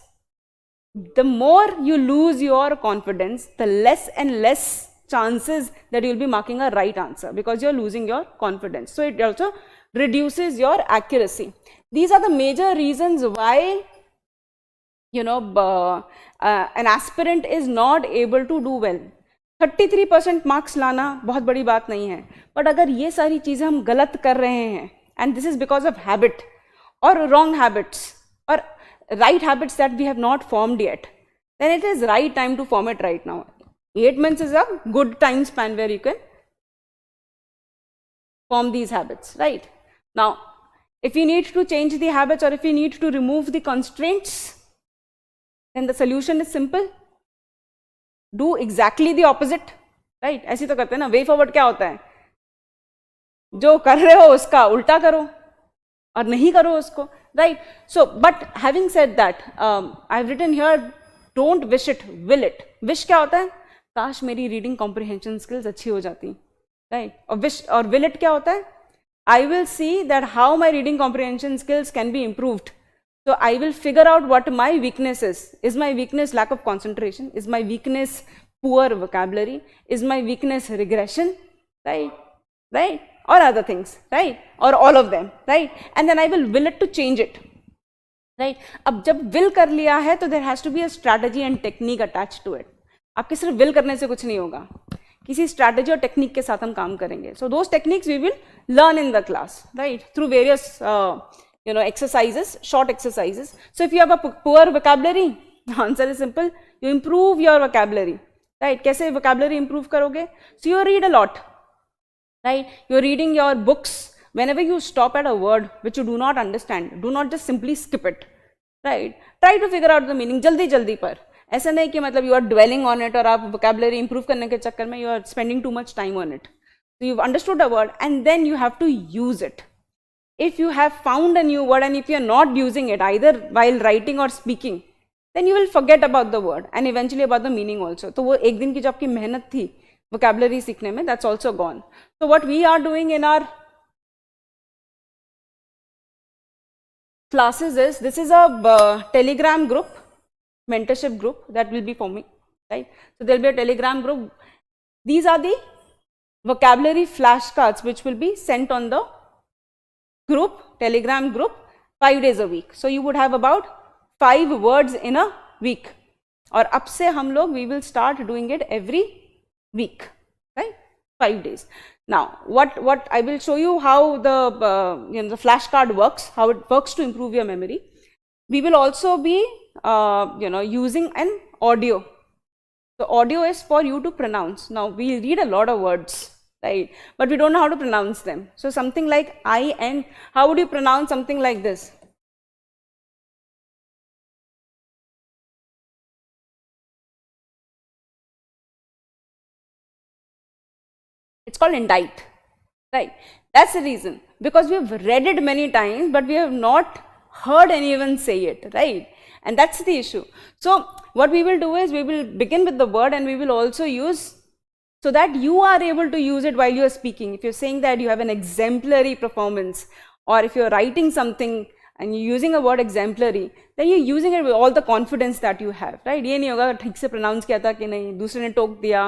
the more you lose your confidence, the less and less chances that you will be marking a right answer, because you are losing your confidence. So it also reduces your accuracy. These are the major reasons why, you know, an aspirant is not able to do well. 33% marks लाना बहुत बड़ी बात नहीं है, but अगर ये सारी चीज़ें हम गलत कर रहे हैं, and this is because of habit or wrong habits or right habits that we have not formed yet, then it is right time to form it right now. 8 months is a good time span where you can form these habits, right? Now, if you need to change the habits, or if you need to remove the constraints, then the solution is simple. Do exactly the opposite, right? ऐसी तो करते हैं ना. Way forward क्या होता है? जो कर रहे हो उसका उल्टा करो और नहीं करो उसको, right? So, but having said that, I've written here, don't wish it, will it. Wish क्या होता है? काश मेरी reading comprehension skills अच्छी हो जाती, right? और wish और will it क्या होता है? I will see that how my reading comprehension skills can be improved. So I will figure out what my weakness is. Is my weakness lack of concentration? Is my weakness poor vocabulary? Is my weakness regression? Right? Right? Or other things, right? Or all of them, right? And then I will will it to change it, right? अब जब will कर लिया है तो there has to be a strategy and technique attached to it. आपके सिर्फ will करने से कुछ नहीं होगा, किसी strategy और technique के साथ हम काम करेंगे. So those techniques we will learn in the class, right? Through various exercises, short exercises. So if you have a poor vocabulary, the answer is simple. You improve your vocabulary, right? कैसे vocabulary improve करोगे? So you read a lot, right? You're reading your books. Whenever you stop at a word which you do not understand, do not just simply skip it, right? Try to figure out the meaning जल्दी पर. ऐसा नहीं कि मतलब you are dwelling on it और आप vocabulary improve करने के चक्कर में you are spending too much time on it. So you've understood a word and then you have to use it. If you have found a new word and if you are not using it either while writing or speaking, then you will forget about the word and eventually about the meaning also. तो वो एक दिन की जो आपकी मेहनत थी vocabulary सीखने में, that's also gone. So what we are doing in our classes is, this is a Telegram group, mentorship group that will be forming, right? So there will be a Telegram group. These are the vocabulary flashcards which will be sent on the group, Telegram group, 5 days a week. So you would have about 5 words in a week. और अब से हम लोग, we will start doing it every week, right? 5 days. Now, what I will show you how the the flashcard works, how it works to improve your memory. We will also be using an audio. The audio is for you to pronounce. Now we read a lot of words, right? But we don't know how to pronounce them. So something like I and how would you pronounce something like this? It's called indict, right? That's the reason, because we have read it many times, but we have not heard anyone say it, right? And that's the issue. So what we will do is we will begin with the word and we will also use, so that you are able to use it while you are speaking. If you're saying that you have an exemplary performance, or if you're writing something and you're using a word exemplary, then you're using it with all the confidence that you have, right? ये नहीं होगा ठीक से pronounce किया था कि नहीं, दूसरे ने टोक दिया,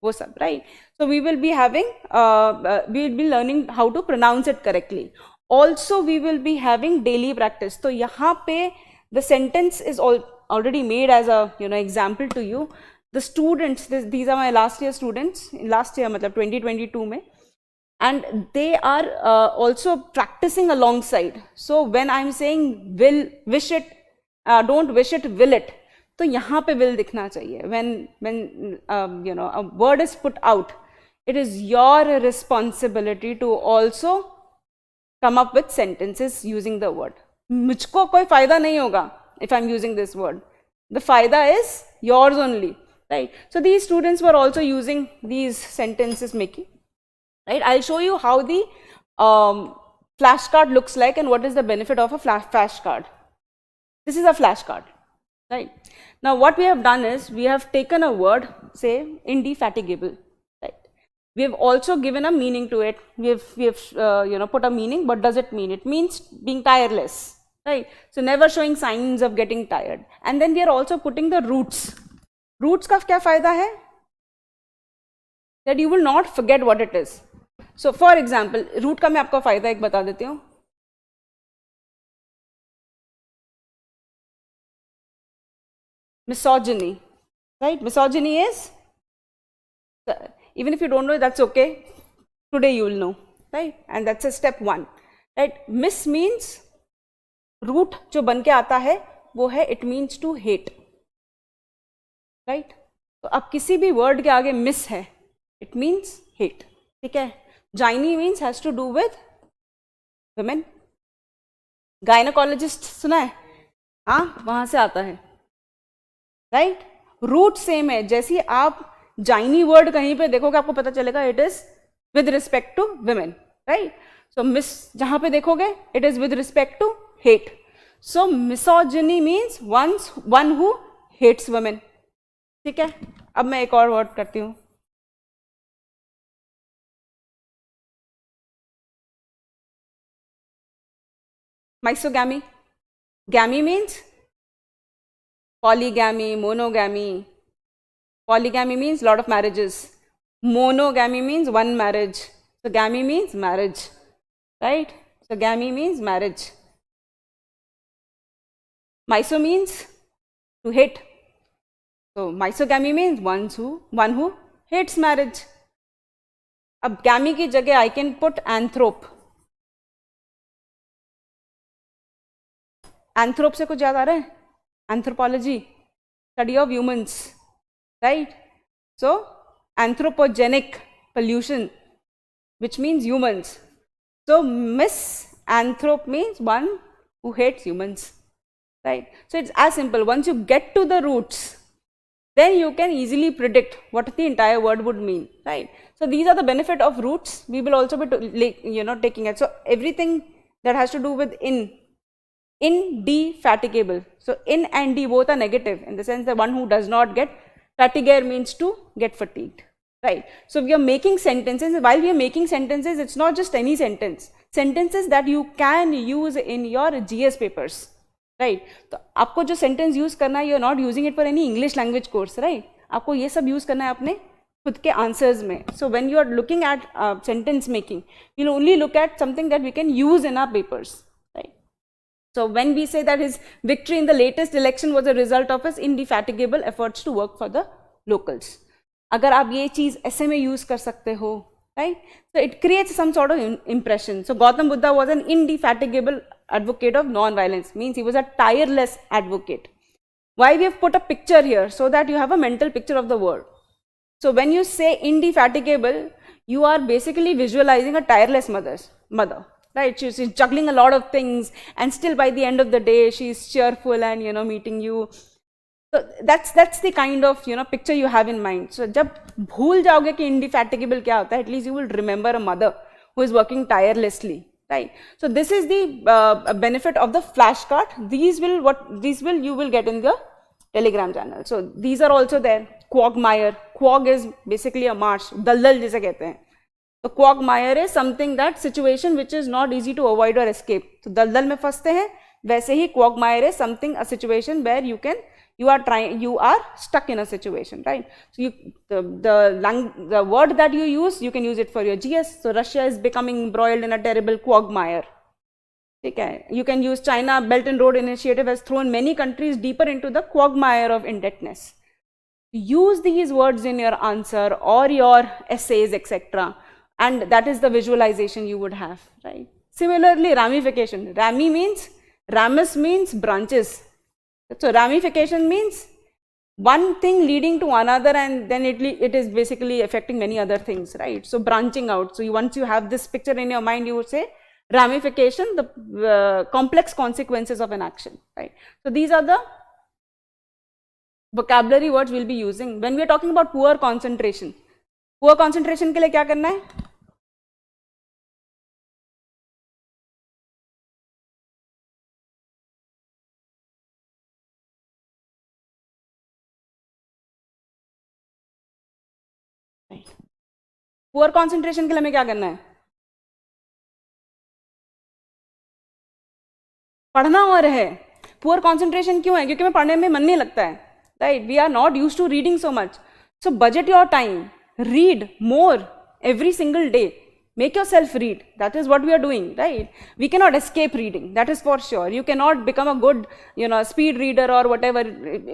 वो सब, right? So we will be having, we will be learning how to pronounce it correctly. Also, we will be having daily practice. So यहाँ पे the sentence is already made as a example to you. The students, these are my last year students, last year मतलब 2022 में, and they are also practicing alongside. So when I'm saying will, wish it, don't wish it, will it, तो यहाँ पे will दिखना चाहिए. When a word is put out, it is your responsibility to also come up with sentences using the word. मुझको कोई फायदा नहीं होगा if I'm using this word. The faida is yours only, right? So these students were also using these sentences making, right? I'll show you how the flashcard looks like and what is the benefit of a flashcard. This is a flashcard, right? Now what we have done is we have taken a word, say indefatigable, right? We have also given a meaning to it. We have put a meaning. What does it mean? It means being tireless, right? So never showing signs of getting tired. And then we are also putting the roots. Roots का क्या फायदा है? That you will not forget what it is. So for example, root का मैं आपको फायदा एक बता देती हूँ. Misogyny, right? Misogyny is, even if you don't know, that's okay. Today you will know, right? And that's a step one, right? Mis means root जो बन के आता है वो है it means to hate, right? तो अब किसी भी word के आगे miss है, it means hate, ठीक है? Gynae means has to do with women. Gynecologist सुना है? हाँ, वहां से आता है, राइट? रूट सेम है. जैसे ही आप जाइनी वर्ड कहीं पे देखोगे आपको पता चलेगा it is with respect to women, right? So mis जहां पे देखोगे it is with respect to hate. So misogyny means one who hates women, ठीक है? अब मैं एक और वर्ड करती हूं. Misogamy. Gamy means polygamy, monogamy. Polygamy means lot of marriages. Monogamy means one marriage. So gamy means marriage, right? So gamy means marriage. Miso means to hate. So misogamy means one who hates marriage. अब gamy की जगह I can put anthrope. Anthrope से कुछ याद आ रहा है? Anthropology, study of humans, right? So anthropogenic pollution, which means humans. So misanthrope means one who hates humans, right? So it's as simple. Once you get to the roots, then you can easily predict what the entire word would mean, right? So these are the benefit of roots. We will also be taking it. So everything that has to do with indefatigable. So in and de both are negative in the sense that one who does not get fatiguer means to get fatigued, right? So we are making sentences. While we are making sentences, it's not just any sentence. Sentences that you can use in your GS papers, right? तो आपको जो sentence use करना है, you are not using it for any English language course, right? आपको ये सब use करना है अपने खुद के answers में. So when you are looking at sentence making, you'll only look at something that we can use in our papers. So when we say that his victory in the latest election was a result of his indefatigable efforts to work for the locals. अगर आप ये चीज ऐसे में use कर सकते हो, right? So it creates some sort of impression. So Gautam Buddha was an indefatigable advocate of non-violence. Means he was a tireless advocate. Why we have put a picture here? So that you have a mental picture of the word. So when you say indefatigable, you are basically visualizing a tireless mother. Right, she's juggling a lot of things, and still by the end of the day, she's cheerful and meeting you. So that's the kind of picture you have in mind. So जब भूल जाओगे कि indefatigable क्या होता है, at least you will remember a mother who is working tirelessly, right? So this is the benefit of the flashcard. These you will get in the Telegram channel. So these are also there. Quagmire. Quag is basically a marsh. दलदल जिसे कहते हैं. तो quagmire is something that situation which is not easy to avoid or escape. तो दलदल में फंसते हैं, वैसे ही quagmire is something, a situation where you are stuck in a situation, right? So the word that you use, you can use it for your GS. So Russia is becoming embroiled in a terrible quagmire. Okay. You can use China Belt and Road Initiative has thrown many countries deeper into the quagmire of indebtedness. Use these words in your answer or your essays, etc. And that is the visualization you would have, right? Similarly, ramification. Ramus means branches. So ramification means one thing leading to another, and then it is basically affecting many other things, right? So branching out. So once you have this picture in your mind, you would say ramification, the complex consequences of an action, right? So these are the vocabulary words we'll be using when we are talking about poor concentration. Poor concentration के लिए क्या करना है? Poor concentration के लिए हमें क्या करना है? पढ़ना और है. पुअर कॉन्सेंट्रेशन क्यों है? क्योंकि मैं पढ़ने में मन नहीं लगता है, right? We are not used to reading so much. So budget your time, read more every single day, make yourself read. That is what we are doing, right? We cannot escape reading, that is for sure. You cannot become a good, speed reader or whatever,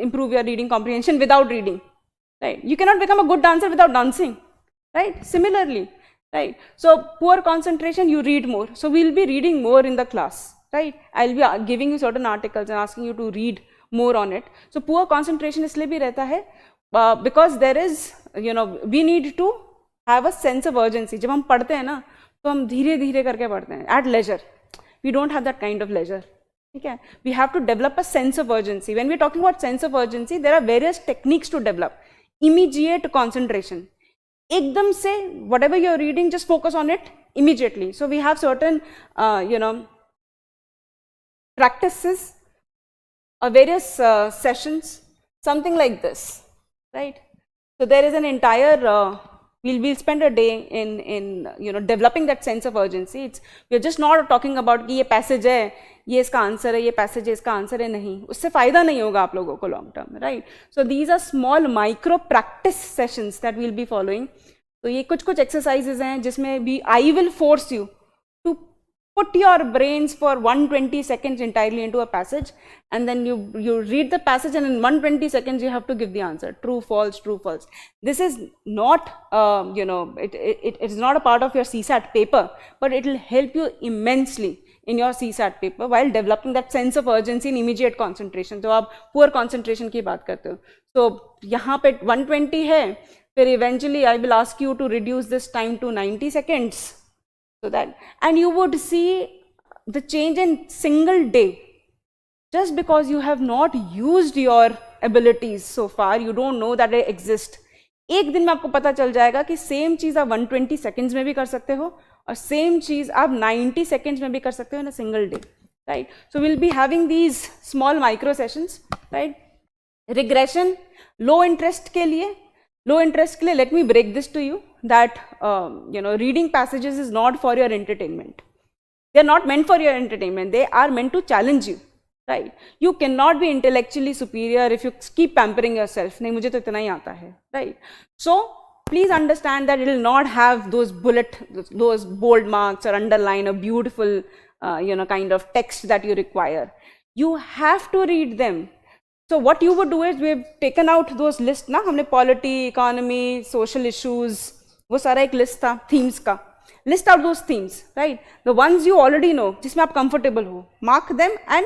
improve your reading comprehension without reading, right? You cannot become a good dancer without dancing, right? Similarly, right? So poor concentration, you read more. So we'll be reading more in the class, right? I'll be giving you certain articles and asking you to read more on it. So poor concentration इसलिए भी रहता है because there is, we need to have a sense of urgency. जब हम पढ़ते हैं ना तो हम धीरे धीरे करके पढ़ते हैं, at leisure. We don't have that kind of leisure. ठीक है? We have to develop a sense of urgency. When we're talking about sense of urgency, there are various techniques to develop. Immediate concentration. एकदम से whatever you're reading, just focus on it immediately. So we have certain, practices or various sessions, something like this, right? So there is an entire we'll spend a day in developing that sense of urgency. We're just not talking about कि ये passage है, ये इसका answer है, ये passage है, इसका answer है, नहीं, उससे फायदा नहीं होगा आप लोगों को long term, right? So these are small micro practice sessions that we'll be following. तो ये कुछ exercises हैं जिसमें भी I will force you to put your brains for 120 seconds entirely into a passage, and then you read the passage, and in 120 seconds you have to give the answer, true, false, true, false. This is not, it is not a part of your CSAT paper, but it will help you immensely in your CSAT paper while developing that sense of urgency and immediate concentration. तो आप poor concentration की बात करते हो, so यहाँ पे 120 है, फिर eventually I will ask you to reduce this time to 90 seconds. So that, and you would see the change in single day. Just because you have not used your abilities so far, you don't know that they exist. एक दिन में आपको पता चल जाएगा कि same चीज आप 120 सेकेंड्स में भी कर सकते हो और सेम चीज आप 90 सेकेंड्स में भी कर सकते हो in a single day, right? So will be having these small micro sessions, right? Regression low interest के लिए, let me break this to you that reading passages is not for your entertainment. They are not meant for your entertainment. They are meant to challenge you, right? You cannot be intellectually superior if you keep pampering yourself. नहीं, मुझे तो इतना ही आता है, right? So please understand that it will not have those bold marks or underline a beautiful kind of text that you require. You have to read them. So what you would do is, we've taken out those lists ना, हमने polity, economy, social issues, वो सारा एक list था themes का. List out those themes, right? The ones you already know, जिसमें आप comfortable हो, mark them and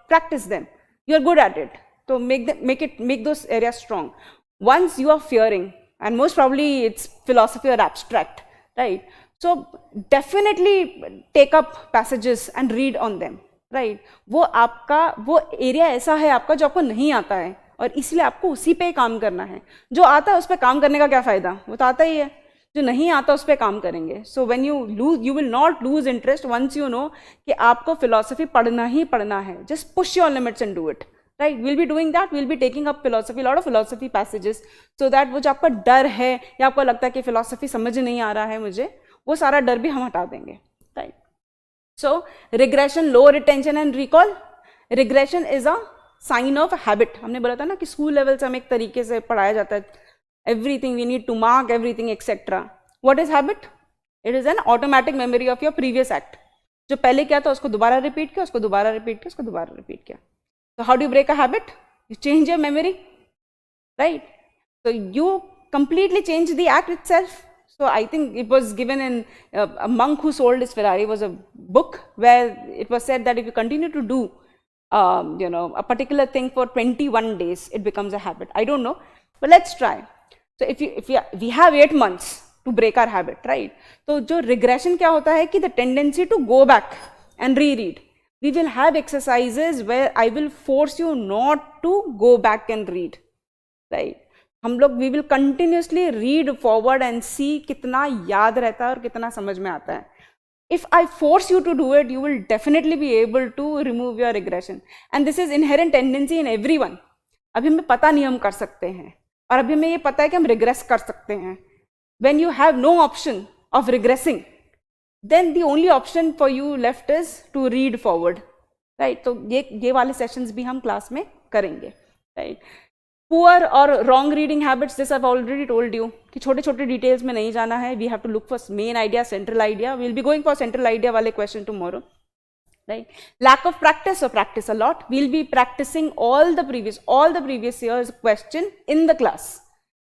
practice them. You are good at it, so make those areas strong. Once you are fearing, and most probably it's philosophy or abstract, right? So definitely take up passages and read on them. Right, वो area ऐसा है आपका जो आपको नहीं आता है और इसलिए आपको उसी पे काम करना है. जो आता है उस पे काम करने का क्या फायदा, वो तो आता ही है. जो नहीं आता उस पे काम करेंगे. So when you will not lose interest once you know कि आपको फिलोसफी पढ़ना ही पढ़ना है. Just push your limits and do it, right? Will be doing that. Will be taking up philosophy, lot of philosophy passages, so that वो जो आपका डर है या आपको लगता है कि फिलोसफी समझ नहीं आ रहा है मुझे, वो सारा डर भी हम हटा देंगे, right? So regression, low retention and recall. Regression is a sign of habit. हमने बोला था ना कि स्कूल लेवल से हमें एक तरीके से पढ़ाया जाता है, everything we need to mark, everything etc. What is habit? It is an automatic memory of your previous act. जो पहले किया था उसको दोबारा रिपीट किया, उसको दोबारा रिपीट किया, उसको दोबारा रिपीट किया. So how do you break a habit? You change your memory, right? So you completely change the act itself. So I think it was given in A Monk Who Sold His Ferrari was a book where it was said that if you continue to do a particular thing for 21 days, it becomes a habit. I don't know, but let's try. So if we have 8 months to break our habit, right? So jo regression kya hota hai ki the tendency to go back and reread. We will have exercises where I will force you not to go back and read, right? हम लोग we will continuously read forward and see कितना याद रहता है और कितना समझ में आता है. If I force you to do it, you will definitely be able to remove your regression. And this is inherent tendency in everyone. अभी हमें पता नहीं हम कर सकते हैं और अभी हमें ये पता है कि हम regress कर सकते हैं. When you have no option of regressing, then the only option for you left is to read forward, right? तो ये वाले sessions भी हम class में करेंगे, right? Poor or wrong reading habits, this I've already told you कि छोटे छोटे details में नहीं जाना है. We have to look for main idea, central idea. We'll be going for central idea वाले question tomorrow, right? Lack of practice or practice a lot. We'll be practicing all the previous year's question in the class.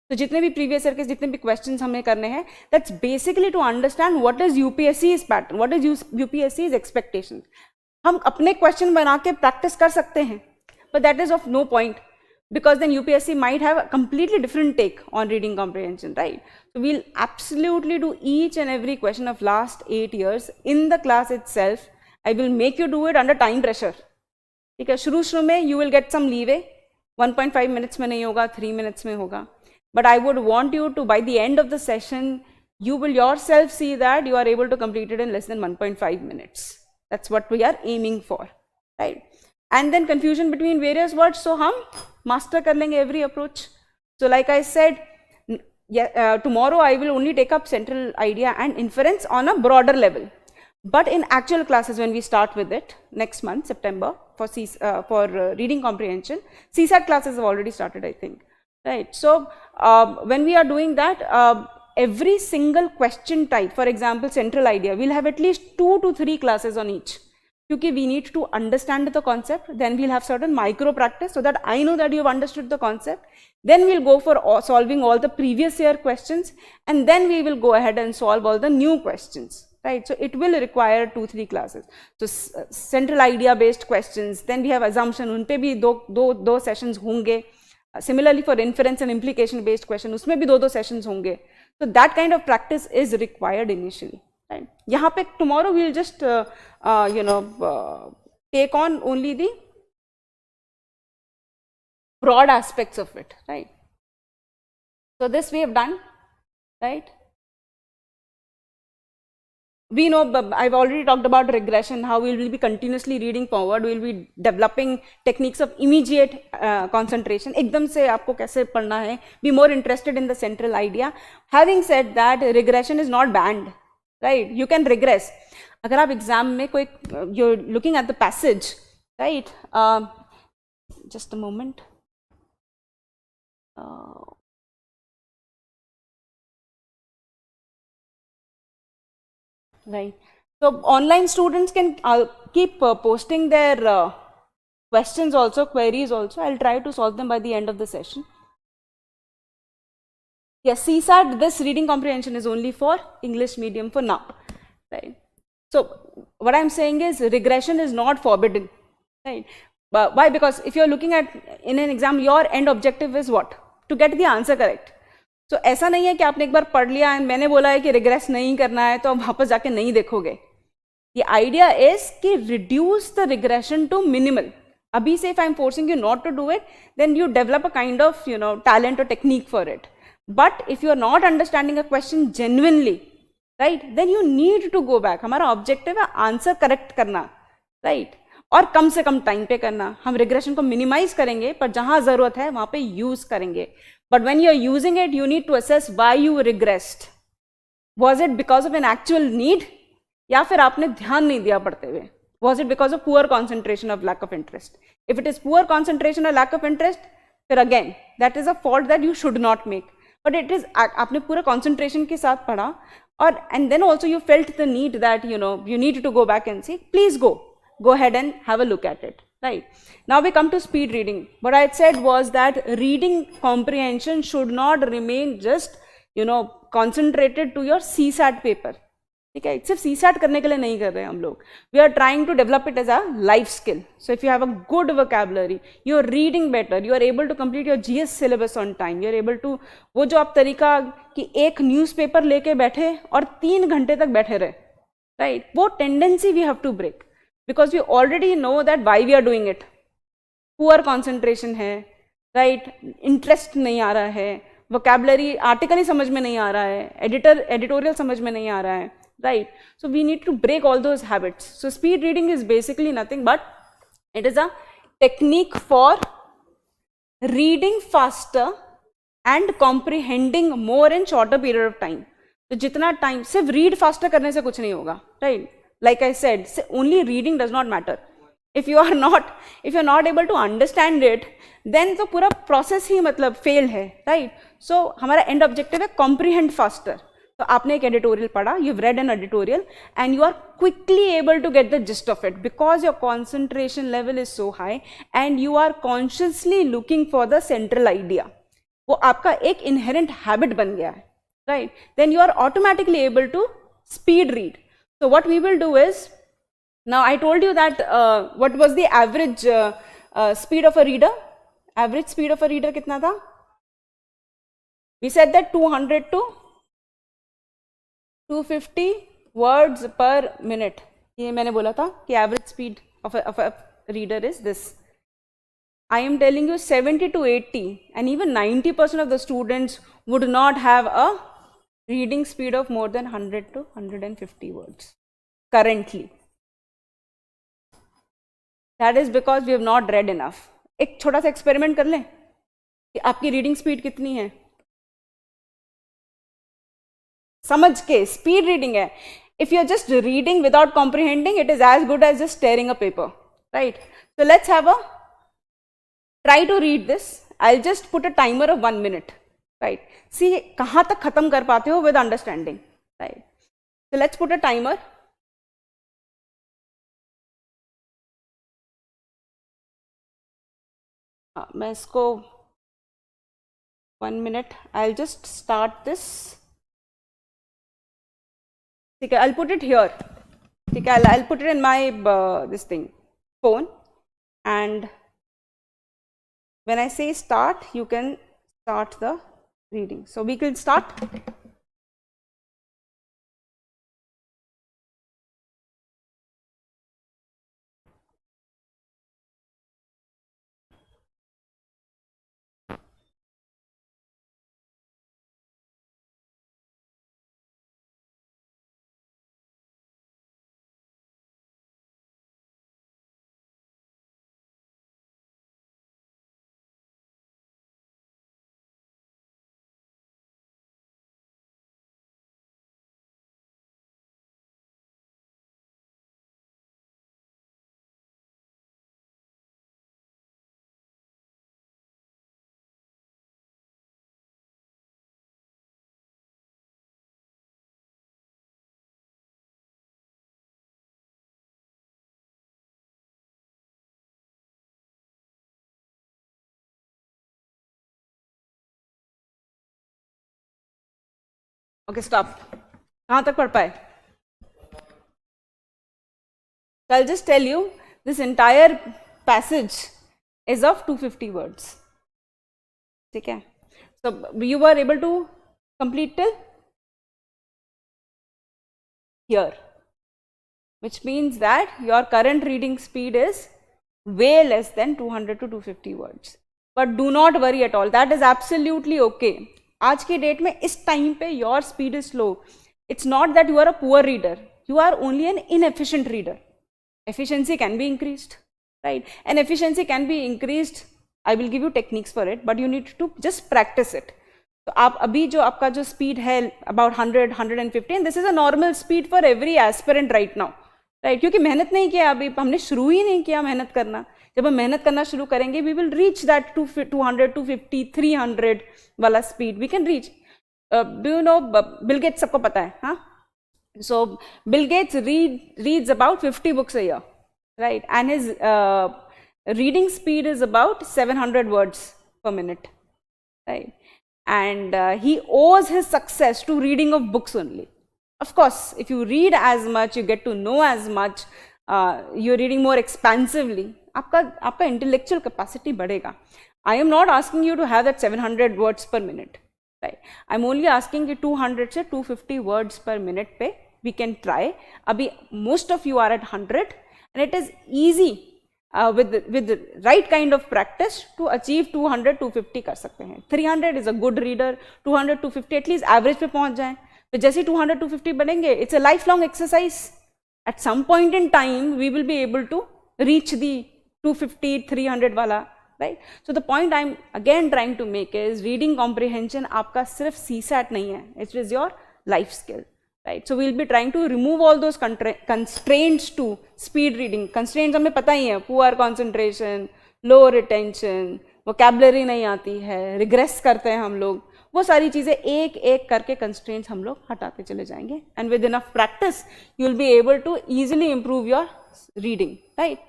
तो जितने भी previous year के जितने भी questions हमें करने हैं, that's basically to understand what is UPSC's pattern, what is UPSC's expectation. हम अपने question बना के practice कर सकते हैं, but that is of no point. Because then UPSC might have a completely different take on reading comprehension, right? So we'll absolutely do each and every question of last 8 years in the class itself. I will make you do it under time pressure. Okay, शुरू में you will get some leeway. 1.5 minutes में नहीं होगा, 3 minutes में होगा. But I would want you to, by the end of the session, you will yourself see that you are able to complete it in less than 1.5 minutes. That's what we are aiming for, right? And then confusion between various words, so hum master kar lenge every approach. So like I said, tomorrow I will only take up central idea and inference on a broader level. But in actual classes, when we start with it next month, September, for reading comprehension, CSAT classes have already started, I think, right? So when we are doing that, every single question type, for example, central idea, we'll have at least 2 to 3 classes on each. Because we need to understand the concept, then we'll have certain micro practice so that I know that you've understood the concept. Then we'll go for solving all the previous year questions, and then we will go ahead and solve all the new questions, right? So it will require 2-3 classes. So central idea based questions, then we have assumption, unpe bhi do sessions honge. Similarly for inference and implication based question, usme bhi do sessions honge. So that kind of practice is required initially. Right. यहाँ पे tomorrow we'll just take on only the broad aspects of it, right? So this we have done, right? We know, I've already talked about regression, how we will be continuously reading forward, we will be developing techniques of immediate concentration. एकदम से आपको कैसे पढ़ना है, be more interested in the central idea. Having said that, regression is not banned. Right, you can regress. अगर आप exam में कोई you're looking at the passage, right? Just a moment. Right. So online students can keep posting their questions also, queries also. I'll try to solve them by the end of the session. Yes, CSAT, this reading comprehension is only for English medium for now, right? So what I'm saying is regression is not forbidden, right? But why? Because if you're looking at in an exam, your end objective is what? To get the answer correct. So ऐसा नहीं है कि आपने एक बार पढ़ लिया and मैंने बोला है कि regress नहीं करना है तो आप वापस जाके नहीं देखोगे. The idea is कि reduce the regression to minimal. अभी से if I'm forcing you not to do it, then you develop a kind of talent or technique for it. But if you are not understanding a question genuinely, right, then you need to go back. हमारा objective है answer correct करना, right? और कम से कम time पे करना. हम regression को minimize करेंगे, पर जहाँ ज़रूरत है वहाँ पे use करेंगे. But when you are using it, you need to assess why you regressed. Was it because of an actual need? या फिर आपने ध्यान नहीं दिया पढ़ते हुए? Was it because of poor concentration or lack of interest? If it is poor concentration or lack of interest, फिर again, that is a fault that you should not make. But it is आपने पूरा concentration के साथ पढ़ा और and then also you felt the need that you need to go back and see. Please go ahead and have a look at it. Right. Now we come to speed reading. What I had said was that reading comprehension should not remain just concentrated to your CSAT paper. ठीक है, सिर्फ CSAT करने के लिए नहीं कर रहे हैं हम लोग. We are trying to develop it as a life skill. So if you have a good vocabulary, you are reading better, you are able to complete your GS syllabus on time, you are able to, वो जो आप तरीका कि एक newspaper लेके बैठे और 3 घंटे तक बैठे रहे, राइट, वो tendency we have to break, because we already know that why we are doing it. Poor concentration है, राइट, इंटरेस्ट नहीं आ रहा है, वोकैबुलरी आर्टिकल ही समझ में नहीं आ रहा है, एडिटोरियल समझ में नहीं आ रहा है, right? So we need to break all those habits. So speed reading is basically nothing but it is a technique for reading faster and comprehending more in shorter period of time. तो जितना time सिर्फ read faster करने से कुछ नहीं होगा, right. Like I said, only reading does not matter. If you are not able to understand it, then तो पूरा प्रोसेस ही मतलब फेल है, राइट. सो हमारा एंड ऑब्जेक्टिव है कॉम्प्रीहेंड फास्टर. तो आपने एक एडिटोरियल पढ़ा, you read an editorial and you are quickly able to get the gist of it because your concentration level is so high and you are consciously looking for the central idea. वो आपका एक inherent habit बन गया है, right. Then you are automatically able to speed read. So what we will do is, now I told you that what was the average speed of a reader. Average speed of a reader कितना था? We said that 200 to 250 words per minute. ये मैंने बोला था कि average speed of a reader is this. I am telling you 70 to 80 and even 90% of the students would not have a reading speed of more than 100 to 150 words currently. That is because we have not read enough. एक छोटा सा experiment कर लें कि आपकी reading speed कितनी है, समझ के. स्पीड रीडिंग है. If you are just reading without comprehending, it is as good as just staring a paper, right. So let's have a try to read this. I will just put a timer of 1 minute, right. See कहाँ तक खत्म कर पाते हो with understanding, right. So let's put a timer. हाँ, मैं इसको 1 minute, I will just start this. ठीक है, I'll put it here. ठीक है, I'll put it in my this thing phone, and when I say start, you can start the reading. So we can start. Okay, stop. कहाँ तक पढ़ पाए? So I'll just tell you, this entire passage is of 250 words. ठीक है? So you were able to complete till here, which means that your current reading speed is way less than 200 to 250 words. But do not worry at all. That is absolutely okay. आज की date में इस time पे your speed is slow. It's not that you are a poor reader, you are only an inefficient reader. Efficiency can be increased, right, and efficiency can be increased. I will give you techniques for it, but you need to just practice it. तो आप अभी जो आपका जो speed है about 100, 150, and this is a normal speed for every aspirant right now, right. क्योंकि मेहनत नहीं किया, अभी हमने शुरू ही नहीं किया मेहनत करना. जब हम मेहनत करना शुरू करेंगे, वी विल रीच दैट 200, 250, 300 वाला speed we can reach. Do you know Bill Gates, सबको पता है, हाँ. सो Bill Gates reads about 50 books a year, right, and his reading speed is about 700 words per minute, right, and he owes his success to reading of books only. Of course, if you read as much, you get to know as much, you're reading more expansively, आपका intellectual capacity बढ़ेगा. I am not asking you to have that 700 words per minute, right? I'm only asking you 200 से 250 words per minute पे we can try. अभी most of you are at 100 and it is easy with the right kind of practice to achieve 200 250 कर सकते हैं. 300 is a good reader, 200 250 at least average पे पहुंच जाएं. तो जैसे 200 250 बनेंगे, it's a lifelong exercise. At some point in time we will be able to reach the 250 300 वाला, right? So the point I'm again trying to make is reading comprehension आपका सिर्फ CSAT नहीं है, it is your life skill, right? So we'll be trying to remove all those constraints to speed reading. Constraints हमें पता ही है, poor concentration, low retention, vocabulary नहीं आती है, regress करते हैं हम लोग, वो सारी चीज़ें एक एक करके constraints हम लोग हटाते चले जाएंगे. And with enough practice you'll be able to easily improve your reading, right?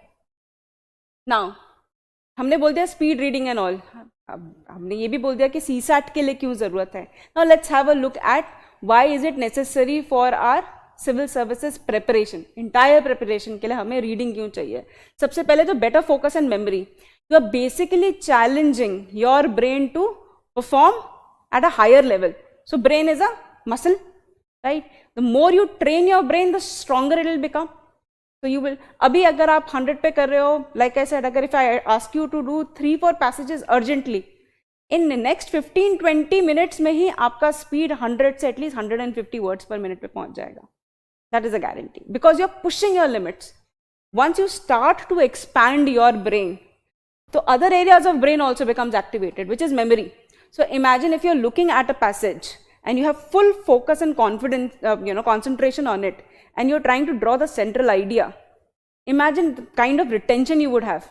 Now हमने बोल दिया स्पीड रीडिंग एंड ऑल, अब हमने ये भी बोल दिया कि CSAT के लिए क्यों ज़रूरत है. Now let's have a look at why is it necessary for our civil services preparation. Entire preparation के लिए हमें रीडिंग क्यों चाहिए? सबसे पहले तो better focus and memory. You are basically challenging your brain to perform at a higher level. So brain is a muscle, right? The more you train your brain the stronger it will become. So you will, अभी अगर आप 100 पे कर रहे हो, like I said, अगर if I ask you to do 3-4 passages urgently, in the next 15-20 minutes में ही आपका speed 100 से at least 150 words per minute पे पहुंच जाएगा. That is a guarantee because you're pushing your limits. Once you start to expand your brain, so other areas of brain also becomes activated, which is memory. So imagine if you're looking at a passage and you have full focus and confidence, concentration on it, and you're trying to draw the central idea. Imagine the kind of retention you would have.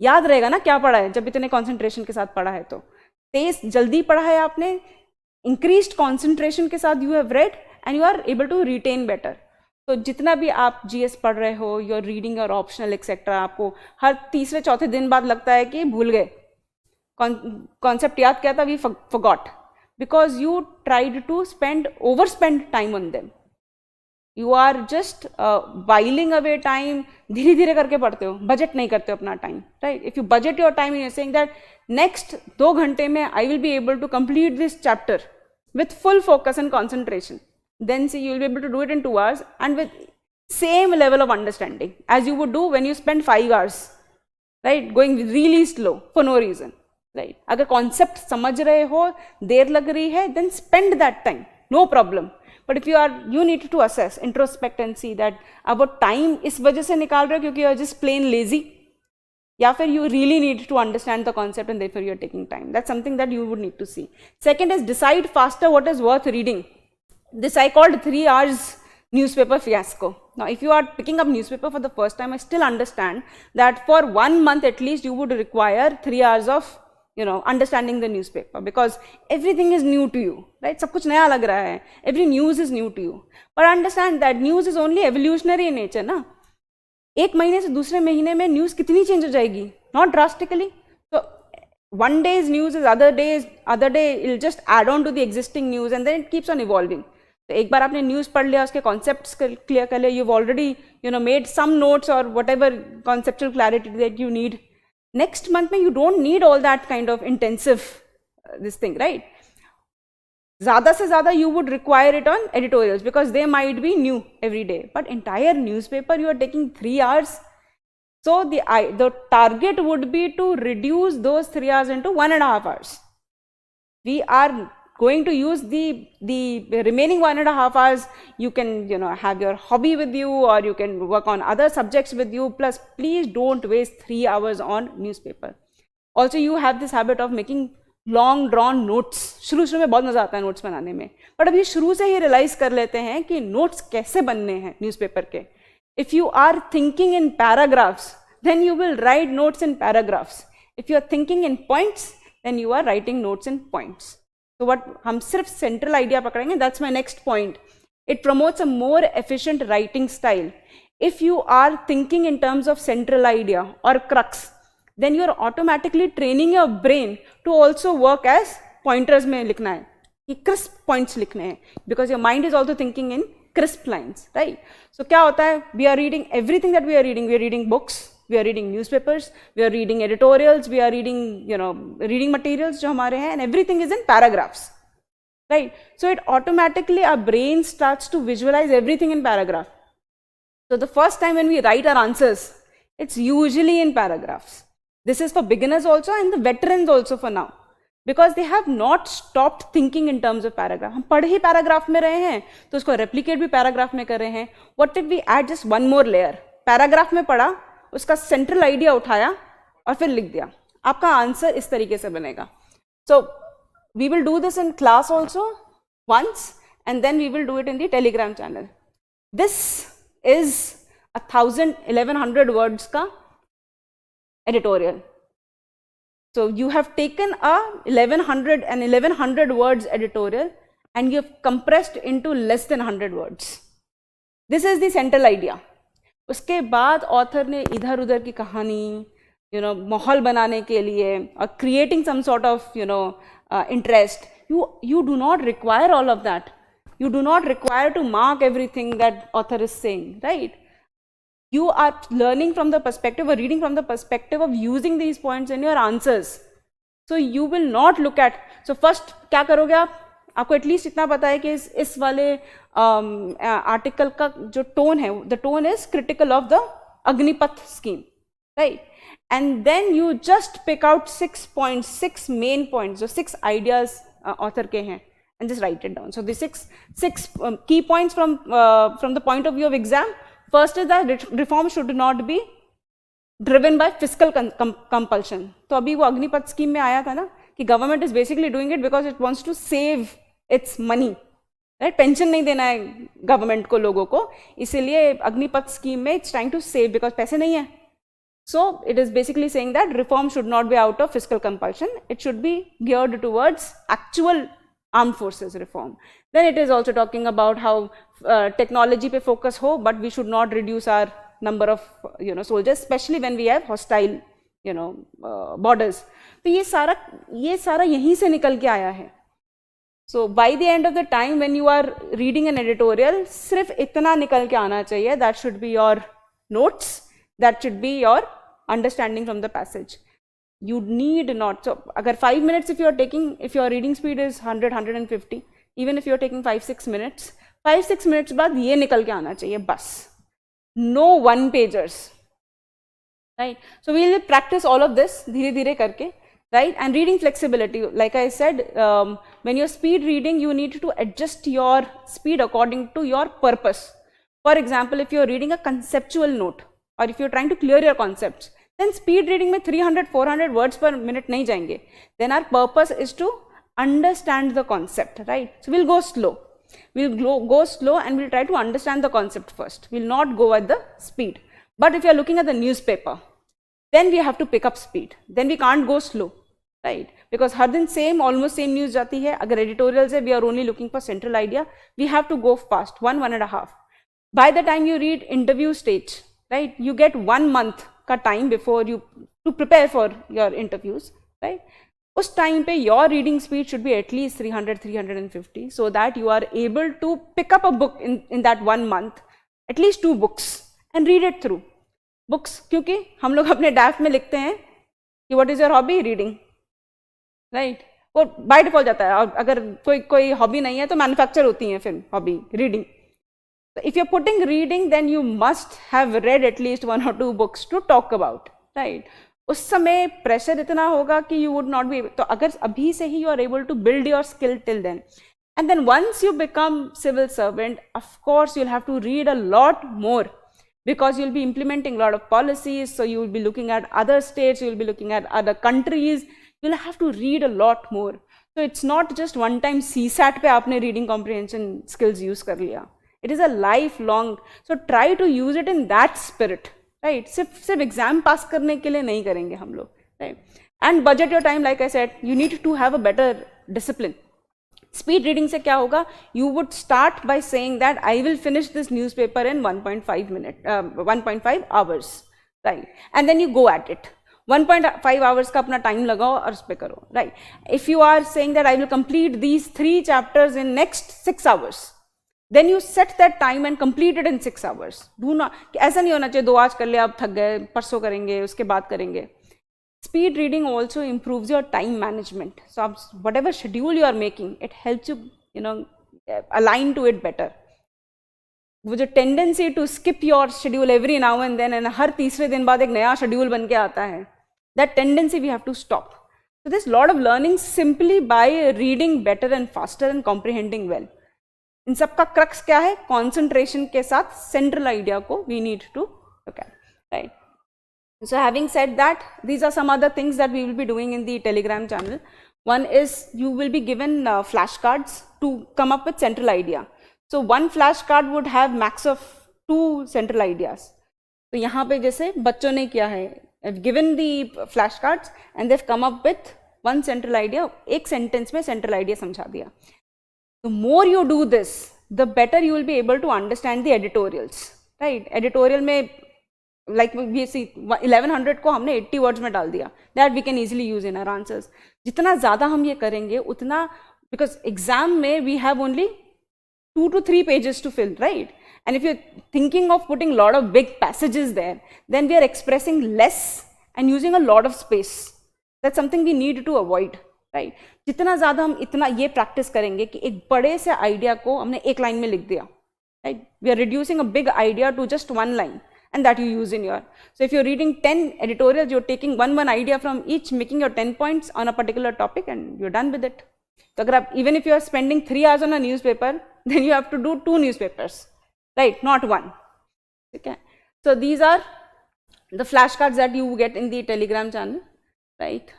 याद रहेगा ना क्या पढ़ा है जब इतने concentration के साथ पढ़ा है. तो तेज जल्दी पढ़ा है आपने, increased concentration के साथ you have read and you are able to retain better. तो जितना भी आप GS पढ़ रहे हो, your reading or optional etc, आपको हर तीसरे चौथे दिन बाद लगता है कि भूल गए, concept याद क्या था, we forgot, because you tried to overspend time on them. You are just whiling away time, धीरे धीरे करके पढ़ते हो, budget नहीं करते हो अपना time, right? If you budget your time and you're saying that next 2 घंटे में I will be able to complete this chapter with full focus and concentration, then see you will be able to do it in 2 hours and with same level of understanding as you would do when you spend 5 hours, right? Going really slow for no reason, right? अगर concept समझ रहे हो, देर लग रही है, then spend that time, no problem. But if you need to assess, introspect and see that अब time इस वजह से निकाल रहे हो क्योंकि you are just plain lazy, या फिर you really need to understand the concept and therefore you are taking time. That's something that you would need to see. Second is decide faster what is worth reading. This I called 3 hours newspaper fiasco. Now if you are picking up newspaper for the first time, I still understand that for 1 month at least you would require 3 hours of understanding the newspaper because everything is new to you, right? सब कुछ नया लग रहा है, every news is new to you. But understand that news is only evolutionary in nature, ना? एक महीने से दूसरे महीने में news कितनी change हो जाएगी? Not drastically. So one day's news is other day it'll just add on to the existing news and then it keeps on evolving. तो एक बार आपने news पढ़ लिया, उसके concepts clear कर लिया, you've already made some notes or whatever conceptual clarity that you need. Next month में you don't need all that kind of intensive this thing, right? ज़्यादा से ज़्यादा you would require it on editorials because they might be new every day. But entire newspaper you are taking 3 hours. So the target would be to reduce those 3 hours into 1.5 hours. We are going to use the remaining 1.5 hours. You can have your hobby with you or you can work on other subjects with you. Plus please don't waste 3 hours on newspaper. Also you have this habit of making long drawn notes. शुरू में बहुत मजा आता है notes बनाने में, but अभी शुरू से ही realize कर लेते हैं कि notes कैसे बनने हैं newspaper के. If you are thinking in paragraphs, then you will write notes in paragraphs. If you are thinking in points, then you are writing notes in points. So what हम सिर्फ central idea पकड़ेंगे. That's my next point. It promotes a more efficient writing style. If you are thinking in terms of central idea or crux, then you are automatically training your brain to also work as pointers में लिखना है कि crisp points लिखने हैं because your mind is also thinking in crisp lines, right? So क्या होता है, we are reading everything that we are reading books, we are reading newspapers, we are reading editorials, we are reading, reading materials जो हमारे हैं, and everything is in paragraphs, right? So it automatically, our brain starts to visualize everything in paragraph. So the first time when we write our answers, it's usually in paragraphs. This is for beginners also and the veterans also for now, because they have not stopped thinking in terms of paragraph. हम पढ़ ही paragraph में रहे हैं, तो उसको replicate भी paragraph में कर रहे हैं. What if we add just one more layer? Paragraph में पढ़ा, उसका central idea उठाया और फिर लिख दिया. आपका आंसर इस तरीके से बनेगा. So we will do this in class also once, and then we will do it in the Telegram channel. This is 1100 words का editorial. So you have taken a 1100 words editorial and you have compressed into less than 100 words. This is the central idea. उसके बाद author ने इधर उधर की कहानी, माहौल बनाने के लिए, or creating some sort of, interest. You do not require all of that. You do not require to mark everything that author is saying, right? You are learning from the perspective or reading from the perspective of using these points in your answers. So you will not look at, so first क्या करोगे आप? आपको at least इतना पता है कि इस वाले आर्टिकल का जो टोन है, the tone is critical of the Agnipath scheme, right? And then you just pick out 6 points, 6 main points, so 6 ideas author के हैं, and just write it down. So the six key points from the point of view of exam. First is that reform should not be driven by fiscal compulsion. तो अभी वो Agnipath scheme में आया था ना कि government is basically doing it because it wants to save its money, right? Pension नहीं देना है गवर्नमेंट को, लोगों को, इसीलिए अग्निपथ स्कीम में it's trying to save because पैसे नहीं है. So it is basically saying that reform should not be out of fiscal compulsion. It should be geared towards actual armed forces reform. Then it is also talking about how technology पे focus हो, but we should not reduce our number of soldiers, especially when we have hostile borders. तो ये सारा यहीं से निकल के आया है. So by the end of the time when you are reading an editorial, सिर्फ इतना निकल के आना चाहिए. That should be your notes. That should be your understanding from the passage. You need not, so agar 5 minutes if your reading speed is 150, even if you are taking 5-6 minutes, 5-6 minutes बाद ये निकल के आना चाहिए बस. No one pagers, right? So we will practice all of this धीरे धीरे करके, right? And reading flexibility, like I said, when you're speed reading, you need to adjust your speed according to your purpose. For example, if you're reading a conceptual note, or if you're trying to clear your concepts, then speed reading में 300-400 words per minute नहीं जाएंगे. Then our purpose is to understand the concept, right? So we'll go slow. We'll go slow and we'll try to understand the concept first. We'll not go at the speed. But if you're looking at the newspaper, then we have to pick up speed. Then we can't go slow, right? Because हर दिन almost same news जाती है. अगर editorials है, we are only looking for central idea. We have to go fast, 1.5. By the time you read interview stage, right, you get 1 month का time before you to prepare for your interviews, right? उस time पे your reading speed should be at least 300-350, so that you are able to pick up a book in that 1 month, at least 2 books, and read it through. Books, क्योंकि हम लोग अपने DAF में लिखते हैं कि what is your hobby? Reading, right? वो by default जाता है. और अगर कोई hobby नहीं है तो manufacture होती है फिर hobby reading. So if you're putting reading, then you must have read at least 1 or 2 books to talk about, right? उस समय pressure इतना होगा कि you would not be able, तो अगर अभी से ही you are able to build your skill till then, and then once you become civil servant, of course you'll have to read a lot more, because you'll be implementing a lot of policies, so you will be looking at other states, you'll be looking at other countries, you'll have to read a lot more. So it's not just one time CSAT पे आपने reading comprehension skills use कर लिया. It is a lifelong, so try to use it in that spirit, right? सिर्फ exam pass करने के लिए नहीं करेंगे हम लोग, right? And budget your time, like I said, you need to have a better discipline. Speed reading से क्या होगा? You would start by saying that I will finish this newspaper in 1.5 hours, right? And then you go at it. 1.5 hours का अपना time लगाओ और उस पे करो, right? If you are saying that I will complete these 3 chapters in next 6 hours, then you set that time and complete it in 6 hours. Do not, ऐसा नहीं होना चाहिए 2 आज कर लिया, आप थक गए, परसों करेंगे, उसके बाद करेंगे. Speed reading also improves your time management. So whatever schedule you are making, it helps you, align to it better. वो जो tendency to skip your schedule every now and then, and हर तीसरे दिन बाद एक नया schedule बन के आता है, that tendency we have to stop. So there's a lot of learning simply by reading better and faster and comprehending well. इन सब का crux क्या है? Concentration के साथ central idea को we need to look at, right? So having said that, these are some other things that we will be doing in the Telegram channel. One is you will be given flashcards to come up with central idea. So one flashcard would have max of 2 central ideas. तो यहाँ पे जैसे बच्चों ने किया है, I've given the flashcards and they've come up with one central idea. एक sentence में central idea समझा दिया. The more you do this, the better you will be able to understand the editorials, right? Editorial में like we see 1100 को हमने 80 words में डाल दिया, that we can easily use in our answers. जितना ज़्यादा हम ये करेंगे उतना, because exam में we have only 2 to 3 pages to fill, right? And if you're thinking of putting a lot of big passages there, then we are expressing less and using a lot of space. That's something we need to avoid, right? जितना ज़्यादा हम इतना ये practice करेंगे कि एक बड़े से idea को हमने एक line में लिख दिया, right? We are reducing a big idea to just one line. And that you use in your, so if you're reading 10 editorials, you're taking one idea from each, making your 10 points on a particular topic, and you're done with it. So even if you are spending 3 hours on a newspaper, then you have to do 2 newspapers, right? Not 1. Okay. So these are the flashcards that you get in the Telegram channel, right?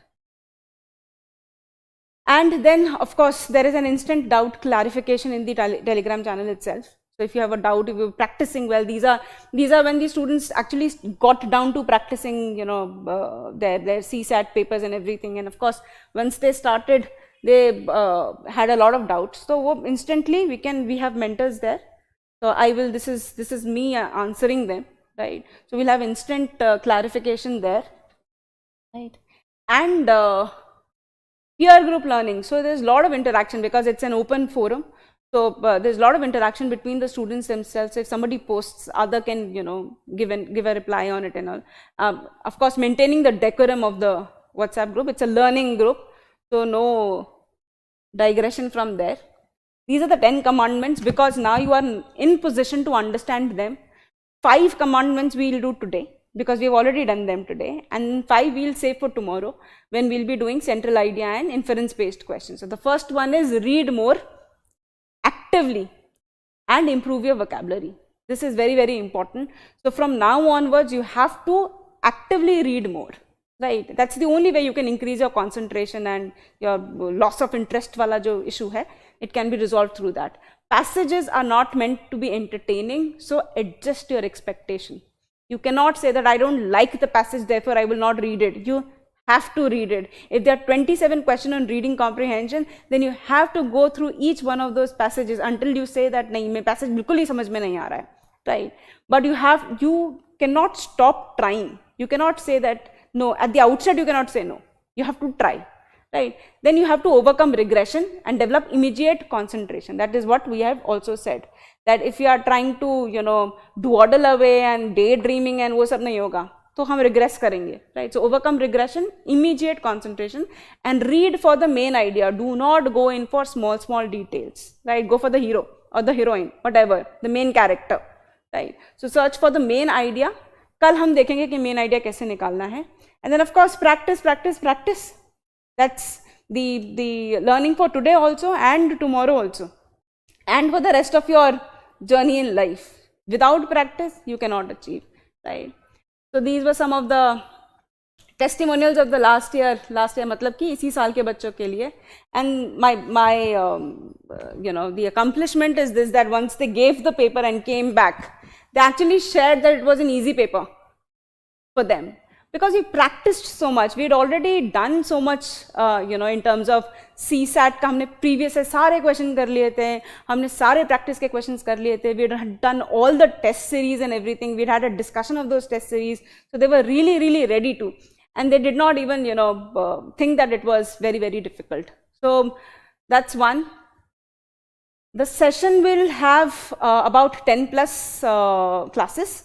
And then of course there is an instant doubt clarification in the Telegram channel itself. So if you have a doubt, if you're practicing well, these are when the students actually got down to practicing, their CSAT papers and everything. And of course, once they started, they had a lot of doubts. So instantly we have mentors there. So this is me answering them, right? So we'll have instant clarification there, right? And peer group learning. So there's a lot of interaction because it's an open forum. So there's a lot of interaction between the students themselves. If somebody posts, other can give a reply on it and all. Of course, maintaining the decorum of the WhatsApp group. It's a learning group, so no digression from there. These are the 10 commandments because now you are in position to understand them. 5 commandments we will do today because we have already done them today, and 5 we will save for tomorrow when we will be doing central idea and inference based questions. So the first one is read more actively and improve your vocabulary. This is very, very important. So from now onwards, you have to actively read more, right? That's the only way you can increase your concentration and your loss of interest wala jo issue hai, it can be resolved through that. Passages are not meant to be entertaining, so adjust your expectation. You cannot say that I don't like the passage, therefore I will not read it. You have to read it. If there are 27 questions on reading comprehension, then you have to go through each one of those passages until you say that nahi, mein passage bilkul hi samajh mein nahi aa raha hai, right? But you cannot stop trying. You cannot say that no, at the outset you cannot say no. You have to try, right? Then you have to overcome regression and develop immediate concentration. That is what we have also said, that if you are trying to dawdle away and daydreaming and wo sab nahi hoga, तो हम regress करेंगे, right? So overcome regression, immediate concentration, and read for the main idea. Do not go in for small details, right? Go for the hero or the heroine, whatever, the main character, right? So search for the main idea. कल हम देखेंगे कि main idea कैसे निकालना है. And then of course practice. That's the learning for today also and tomorrow also, and for the rest of your journey in life. Without practice, you cannot achieve, right? So these were some of the testimonials of the last year मतलब कि इसी साल के बच्चों के लिए. And my the accomplishment is this, that once they gave the paper and came back, they actually shared that it was an easy paper for them. Because we practiced so much, we had already done so much, in terms of CSAT का हमने previous से सारे question कर लिए थे, हमने सारे practice के questions कर लिए थे, we had done all the test series and everything, we had a discussion of those test series, so they were really, really ready to, and they did not even, think that it was very, very difficult. So that's one. The session will have about 10 plus classes,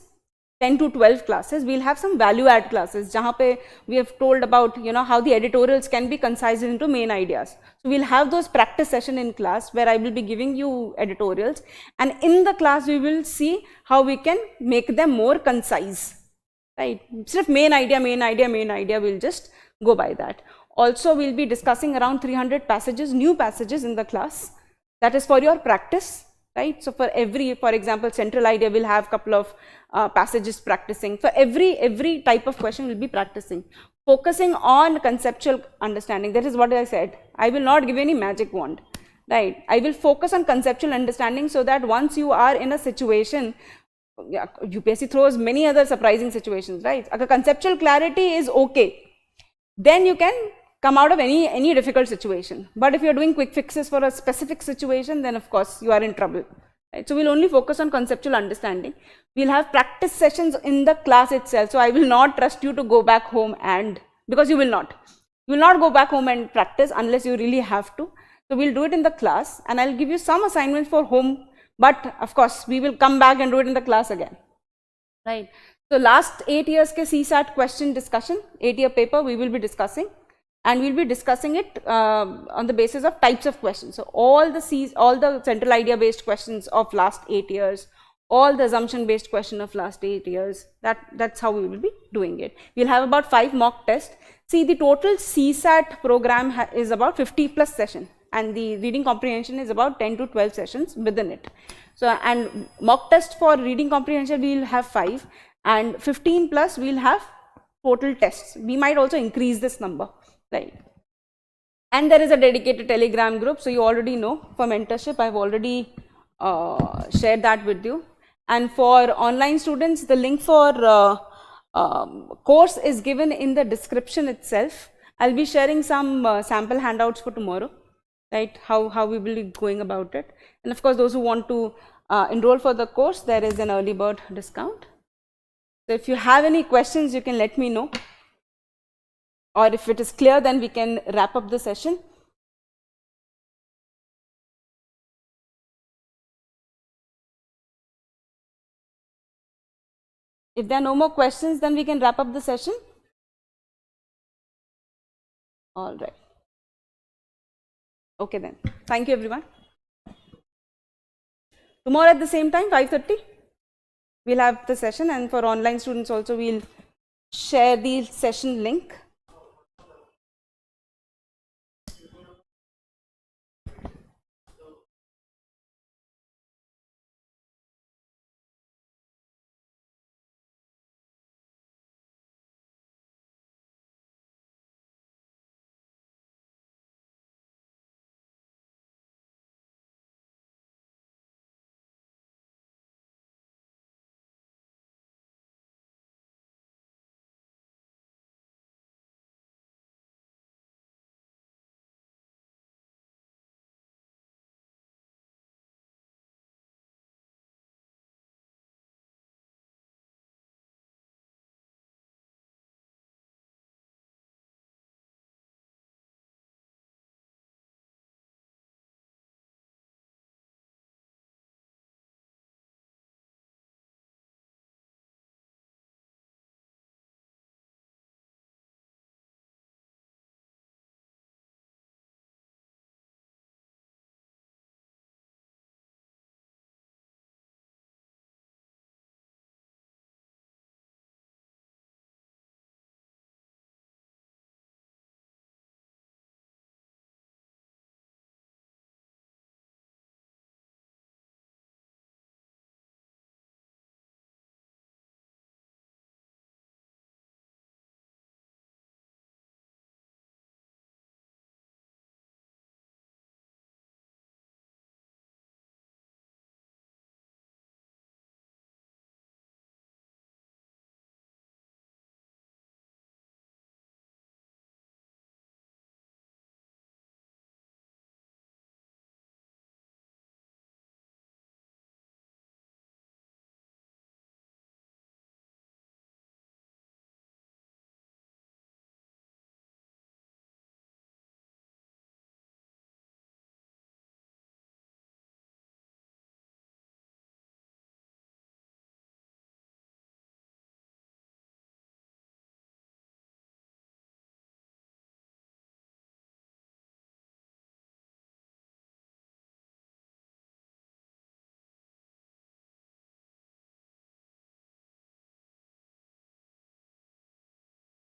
10 to 12 classes. We'll have some value add classes, jahan pe we have told about, you know, how the editorials can be concised into main ideas. So we'll have those practice session in class where I will be giving you editorials, and in the class we will see how we can make them more concise, right? Instead of main idea, we'll just go by that. Also, we'll be discussing around 300 passages, new passages in the class. That is for your practice, right? So for every, for example, central idea, we'll have a couple of passages practicing. For every type of question, we'll be practicing. Focusing on conceptual understanding. That is what I said. I will not give any magic wand, right? I will focus on conceptual understanding so that once you are in a situation, UPSC throws many other surprising situations, right? If conceptual clarity is okay, then you can come out of any difficult situation. But if you're doing quick fixes for a specific situation, then of course you are in trouble, right? So we'll only focus on conceptual understanding. We'll have practice sessions in the class itself. So I will not trust you to go back home, and because you will not go back home and practice unless you really have to. So we'll do it in the class, and I'll give you some assignments for home, but of course we will come back and do it in the class again, right? So last 8 years ke CSAT question discussion, 8-year paper we will be discussing. And we'll be discussing it on the basis of types of questions. So all the central idea based questions of last 8 years, all the assumption based question of last 8 years, that's how we will be doing it. We'll have about 5 mock tests. See, the total CSAT program is about 50 plus session, and the reading comprehension is about 10 to 12 sessions within it. So, and mock test for reading comprehension we'll have 5, and 15 plus we'll have total tests. We might also increase this number, right? And there is a dedicated Telegram group, so you already know. For mentorship, I've already shared that with you. And for online students, the link for course is given in the description itself. I'll be sharing some sample handouts for tomorrow, right? How we will be going about it. And of course, those who want to enroll for the course, there is an early bird discount. So if you have any questions, you can let me know. Or if it is clear, then we can wrap up the session. If there are no more questions, then we can wrap up the session. All right. Okay then. Thank you, everyone. Tomorrow at the same time, 5:30, we'll have the session, and for online students also, we'll share the session link.